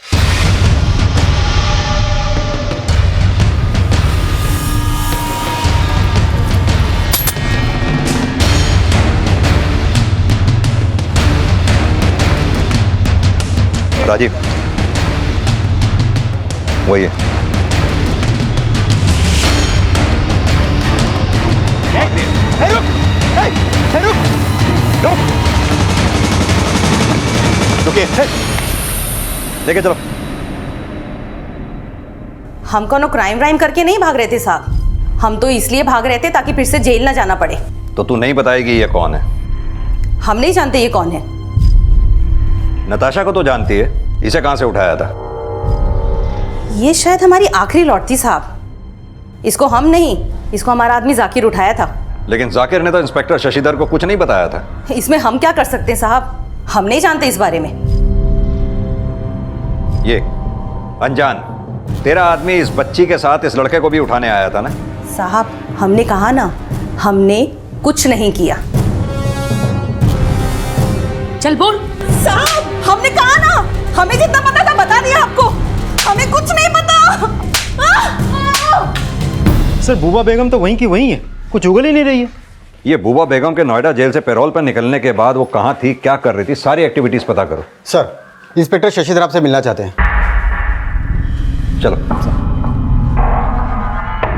राजीव, वही है। लेके चलो। हम कोनो क्राइम व्राइम करके नहीं भाग रहे थे साहब, हम तो इसलिए भाग रहे थे ताकि फिर से जेल ना जाना पड़े। तो तू नहीं बताएगी ये कौन है? हम नहीं जानते ये कौन है। नताशा को तो जानती है, इसे कहां से उठाया था? ये शायद हमारी आखिरी लौट थी साहब। इसको हम नहीं, इसको हमारा आदमी जाकिर उठाया था। लेकिन जाकिर ने तो इंस्पेक्टर शशिधर को कुछ नहीं बताया था। इसमें हम क्या कर सकते हैं साहब, हम नहीं जानते इस बारे में। ये अनजान तेरा आदमी इस बच्ची के साथ इस लड़के को भी उठाने आया था ना? साहब हमने कहा ना, हमने कुछ नहीं किया। चल बोल। साहब हमने कहा ना, हमें जितना पता था बता दिया आपको, हमें कुछ नहीं पता। सर बूबा बेगम तो वहीं की वहीं है, कुछ उगल ही नहीं रही है। ये बूबा बेगम के नोएडा जेल से पैरोल पर निकलने के बाद वो कहाँ थी, क्या कर रही थी, सारी एक्टिविटीज पता करो। सर इंस्पेक्टर शशिधर आपसे मिलना चाहते हैं। चलो।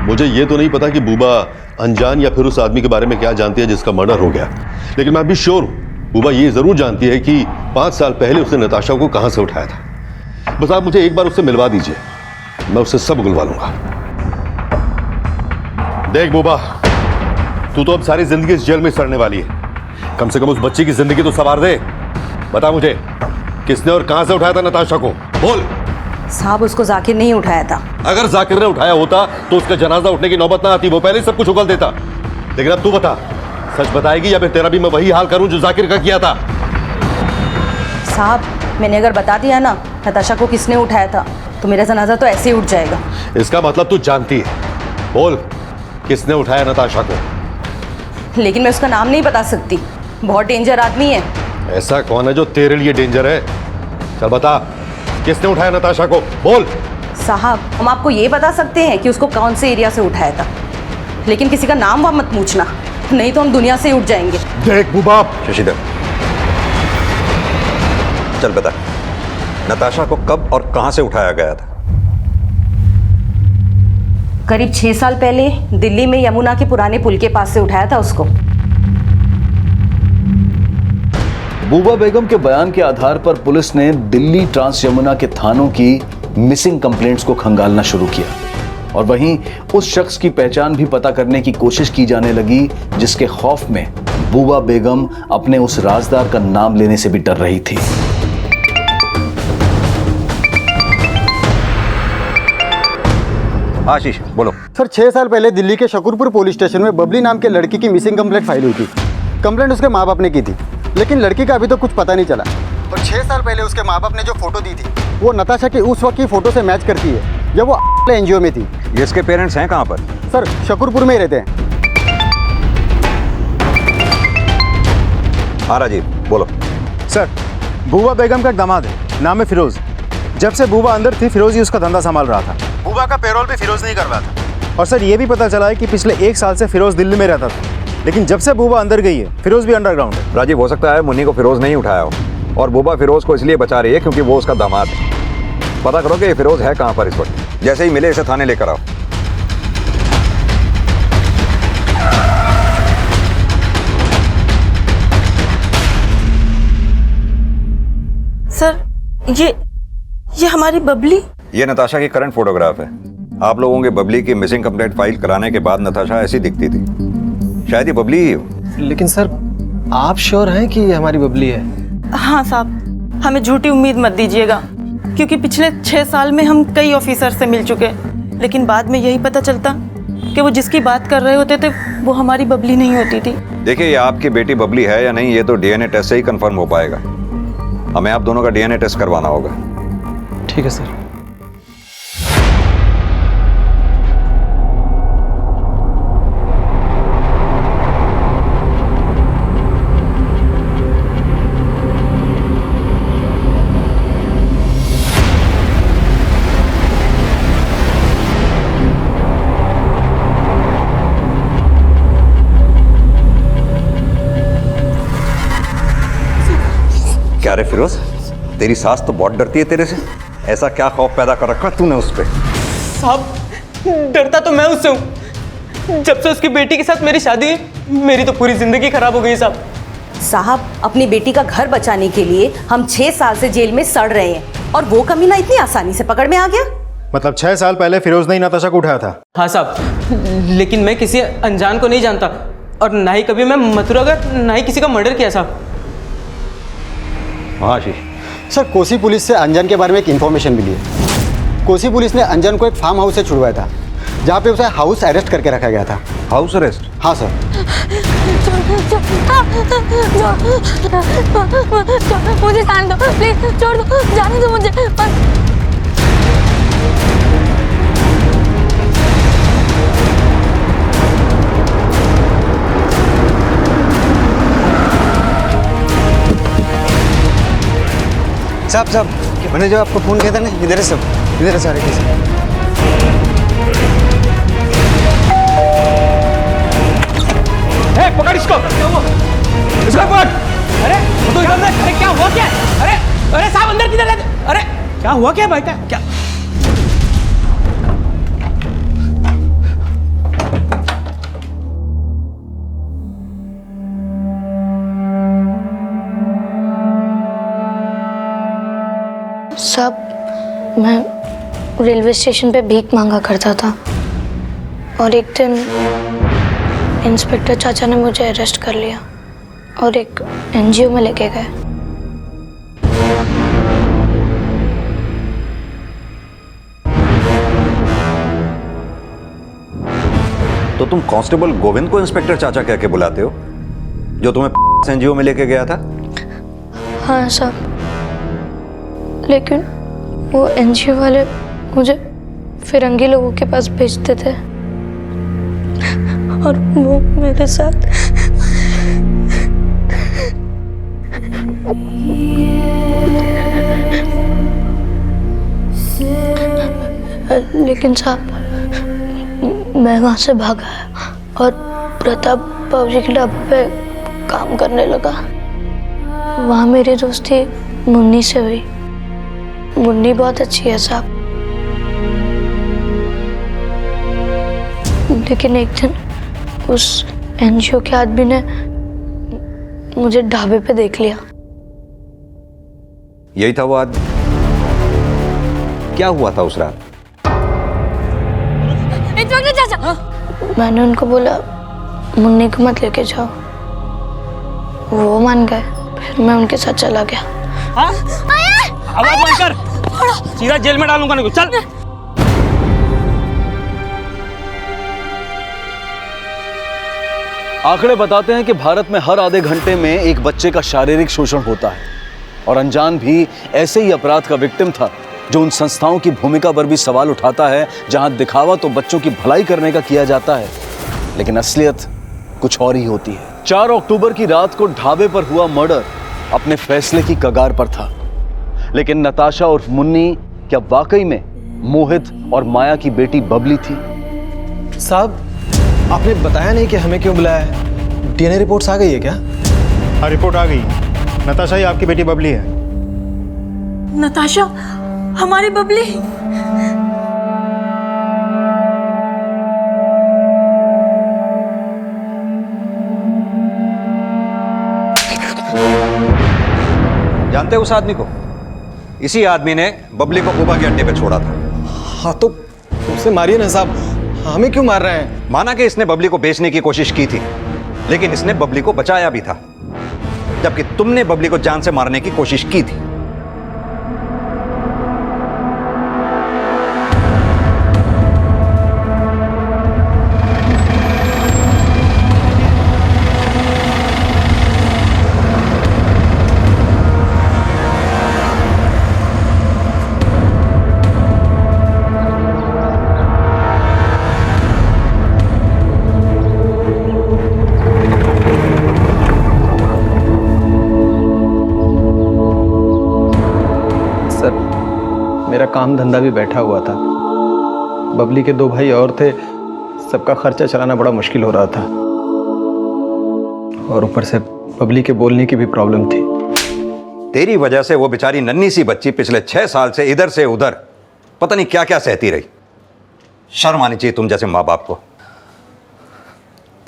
मुझे ये तो नहीं पता कि बूबा अनजान या फिर उस आदमी के बारे में क्या जानती है जिसका मर्डर हो गया, लेकिन मैं अभी श्योर हूं बूबा ये जरूर जानती है कि 5 साल पहले उसने नताशा को कहां से उठाया था। बस आप मुझे एक बार उससे मिलवा दीजिए, मैं उससे सब उगलवा लूंगा। देख बूबा, तू तो अब सारी जिंदगी इस जेल में सड़ने वाली है, कम से कम उस बच्ची की जिंदगी तो संवार दे। बता मुझे किसने और कहां से उठाया था नताशा को, बोल। साहब उसको जाकिर नहीं उठाया था। अगर जाकिर ने उठाया होता तो उसका जनाजा उठने की नौबत ना आती, वो पहले ही सब कुछ उगल देता। लेकिन अब तू बता, सच बताएगी या फिर तेरा भी मैं वही हाल करूं जो जाकिर का किया था? साहब मैंने अगर बता दिया ना नताशा को किसने उठाया था तो मेरा जनाजा तो ऐसे ही उठ जाएगा। इसका मतलब तू जानती है, बोल किसने उठाया नताशा को? लेकिन मैं उसका नाम नहीं बता सकती, बहुत डेंजर आदमी है। ऐसा कौन है जो तेरे लिए डेंजर है? चल बता, किसने उठाया नताशा को, बोल। साहब हम आपको ये बता सकते हैं कि उसको कौन से एरिया से उठाया था, लेकिन किसी का नाम वाम मत पूछना, नहीं तो हम दुनिया से उठ जाएंगे। देख बूबा। शशिधर चल बता, नताशा को कब और कहां से उठाया गया था? करीब 6 साल पहले दिल्ली में यमुना के पुराने पुल के पास से उठाया था उसको। बूबा बेगम के बयान के आधार पर पुलिस ने दिल्ली ट्रांस यमुना के थानों की मिसिंग कंप्लेंट्स को खंगालना शुरू किया और वहीं उस शख्स की पहचान भी पता करने की कोशिश की जाने लगी जिसके खौफ में बूबा बेगम अपने उस राजदार का नाम लेने से भी डर रही थी। आशीष बोलो। सर 6 साल पहले दिल्ली के शकरपुर पुलिस स्टेशन में बबली नाम के लड़की की मिसिंग कंप्लेंट फाइल हुई थी। कंप्लेंट उसके माँ बाप ने की थी, लेकिन लड़की का अभी तो कुछ पता नहीं चला। और 6 साल पहले उसके माँ बाप ने जो फोटो दी थी वो नताशा की उस वक्त की फोटो से मैच करती है जब वो एनजीओ में थी। इसके पेरेंट्स हैं कहाँ पर? सर शकरपुर में ही रहते हैं। हाँ राजीव बोलो। सर बूबा बेगम का दामाद है, नाम है फिरोज। जब से बूबा अंदर थी फिरोज ही उसका धंधा संभाल रहा था। बूबा का पेरोल भी फिरोज नहीं कर रहा था। और सर ये भी पता चला है कि पिछले 1 साल से फिरोज दिल्ली में रहता था, लेकिन जब से बूबा अंदर गई है फिरोज भी अंडरग्राउंड है। राजीव, हो सकता है मुन्नी को फिरोज नहीं उठाया हो और बूबा फिरोज को इसलिए बचा रही है क्योंकि वो उसका दामाद है। पता करो कि ये फिरोज है कहाँ पर इस वक्त। जैसे ही मिले इसे थाने लेकर आओ। सर ये हमारी बबली। ये नताशा की करंट फोटोग्राफ है। आप लोगों के बबली की मिसिंग कंप्लेंट फाइल कराने के बाद नताशा ऐसी दिखती थी। शायद ये बबली ही हो। लेकिन सर आप श्योर हैं कि ये हमारी बबली है? हाँ साहब, हमें झूठी उम्मीद मत दीजिएगा, क्योंकि पिछले 6 साल में हम कई ऑफिसर से मिल चुके, लेकिन बाद में यही पता चलता कि वो जिसकी बात कर रहे होते थे वो हमारी बबली नहीं होती थी। देखिए, ये आपकी बेटी बबली है या नहीं ये तो डीएनए टेस्ट से ही कंफर्म हो पाएगा। हमें आप दोनों का डीएनए टेस्ट करवाना होगा। ठीक है सर। क्या रे फिरोज, तेरी सास तो बहुत डरती है तेरे से। ऐसा क्या खौफ पैदा कर रखा तूने उस पर? साहब डरता तो मैं उससे हूँ। जब से उसकी बेटी के साथ मेरी शादी हुई मेरी तो पूरी जिंदगी खराब हो गई साहब, अपनी बेटी का घर बचाने के लिए हम 6 साल से जेल में सड़ रहे हैं और वो कमीना इतनी आसानी से पकड़ में आ गया। मतलब 6 साल पहले फिरोज ने ही नताशा को उठाया था? हाँ साहब, लेकिन मैं किसी अनजान को नहीं जानता और ना ही कभी मैं मथुरागढ़ ना ही किसी का मर्डर किया साहब। हाँ आशीष। सर कोसी पुलिस से अंजन के बारे में एक इन्फॉर्मेशन मिली है। कोसी पुलिस ने अंजन को एक फार्म हाउस से छुड़वाया था, जहाँ पे उसे हाउस अरेस्ट करके रखा गया था। House arrest? हाँ सर। मुझे जाने दो प्लीज, छोड़ दो, जाने दो मुझे। साहब मैंने जो आपको फोन किया था ना, इधर से आ रहे थे। पकड़ इसको, इसको पकड़। अरे तो इधर, अरे क्या हुआ क्या? अरे साहब अंदर किधर है? अरे क्या हुआ क्या भाई? क्या साहब मैं रेलवे स्टेशन पे भीख मांगा करता था और एक दिन इंस्पेक्टर चाचा ने मुझे अरेस्ट कर लिया और एक एनजीओ में लेके गए। तो तुम कांस्टेबल गोविंद को इंस्पेक्टर चाचा कह के बुलाते हो, जो तुम्हें एनजीओ में लेके गया था? हाँ साहब, लेकिन वो एनजीओ वाले मुझे फिरंगी लोगों के पास भेजते थे और वो मेरे साथ लेकिन साहब मैं वहाँ से भागा और प्रताप बाबूजी के ढाबे पे काम करने लगा। वहाँ मेरी दोस्ती मुन्नी से हुई। मुन्नी बहुत अच्छी है साहब, लेकिन एक दिन उस एनजीओ के आदमी ने मुझे ढाबे पे देख लिया। यही था वो आदमी? क्या हुआ था उस रात? चाचा, मैंने उनको बोला मुन्नी को मत लेके जाओ, वो मान गए, फिर मैं उनके साथ चला गया। आवाज बंद कर, सीधा जेल में डालूंगा नहीं। चल। आंकड़े बताते हैं कि भारत में हर आधे घंटे में एक बच्चे का शारीरिक शोषण होता है और अनजान भी ऐसे ही अपराध का विक्टिम था, जो उन संस्थाओं की भूमिका पर भी सवाल उठाता है जहां दिखावा तो बच्चों की भलाई करने का किया जाता है, लेकिन असलियत कुछ और ही होती है। 4 अक्टूबर की रात को ढाबे पर हुआ मर्डर अपने फैसले की कगार पर था, लेकिन नताशा और मुन्नी क्या वाकई में मोहित और माया की बेटी बबली थी? साहब, आपने बताया नहीं कि हमें क्यों बुलाया है। डीएनए रिपोर्ट्स आ गई है क्या? हाँ, रिपोर्ट आ गई। नताशा ही आपकी बेटी बबली है। नताशा हमारी बबली? जानते हो उस आदमी को? इसी आदमी ने बबली को उबा के अड्डे पे छोड़ा था। हाँ तो उसे मारिए ना साहब, हमें क्यों मार रहे हैं? माना कि इसने बबली को बेचने की कोशिश की थी, लेकिन इसने बबली को बचाया भी था, जबकि तुमने बबली को जान से मारने की कोशिश की थी। मेरा काम धंधा भी बैठा हुआ था, बबली के 2 भाई और थे, सबका खर्चा चलाना बड़ा मुश्किल हो रहा था, और ऊपर से बबली के बोलने की भी प्रॉब्लम थी। तेरी वजह से वो बेचारी नन्ही सी बच्ची पिछले 6 साल से इधर से उधर पता नहीं क्या क्या सहती रही। शर्म आनी चाहिए तुम जैसे माँ बाप को।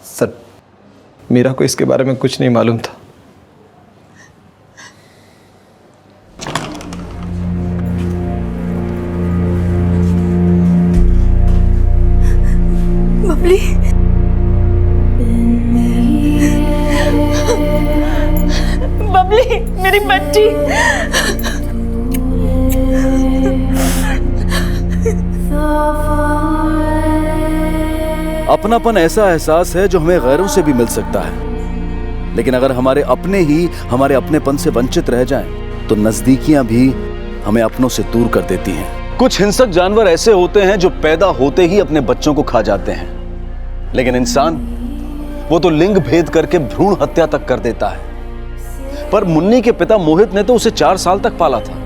सर, मीरा को इसके बारे में कुछ नहीं मालूम था। बबली, बबली मेरी बच्ची। अपनापन ऐसा एहसास है जो हमें गैरों से भी मिल सकता है, लेकिन अगर हमारे अपने ही हमारे अपनेपन से वंचित रह जाएं, तो नजदीकियां भी हमें अपनों से दूर कर देती हैं। कुछ हिंसक जानवर ऐसे होते हैं जो पैदा होते ही अपने बच्चों को खा जाते हैं, लेकिन इंसान वो तो लिंग भेद करके भ्रूण हत्या तक कर देता है। पर मुन्नी के पिता मोहित ने तो उसे 4 साल तक पाला था।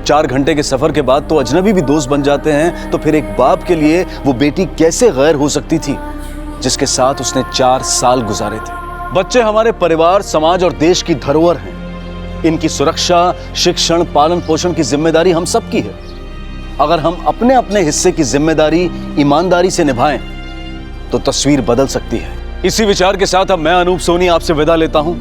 4 घंटे के सफर के बाद तो अजनबी भी दोस्त बन जाते हैं, तो फिर एक बाप के लिए वो बेटी कैसे गैर हो सकती थी जिसके साथ उसने 4 साल गुजारे थे। बच्चे हमारे परिवार, समाज और देश की धरोहर हैं। इनकी सुरक्षा, शिक्षण, पालन पोषण की जिम्मेदारी हम सबकी है। अगर हम अपने अपने हिस्से की जिम्मेदारी ईमानदारी से निभाएं तो तस्वीर बदल सकती है। इसी विचार के साथ अब मैं अनूप सोनी आपसे विदा लेता हूं।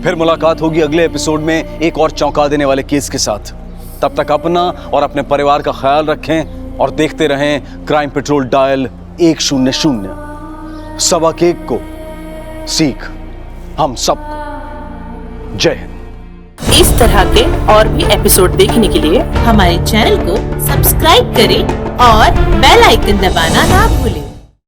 फिर मुलाकात होगी अगले एपिसोड में एक और चौंका देने वाले केस के साथ। तब तक अपना और अपने परिवार का ख्याल रखें और देखते रहें क्राइम पेट्रोल डायल 100। सवा केक को सीख हम सबको। जय हिंद। इस तरह के और भी एपिसोड देखने के लिए हमारे चैनल को सब्सक्राइब करें और बेल आइकन दबाना ना भूलें।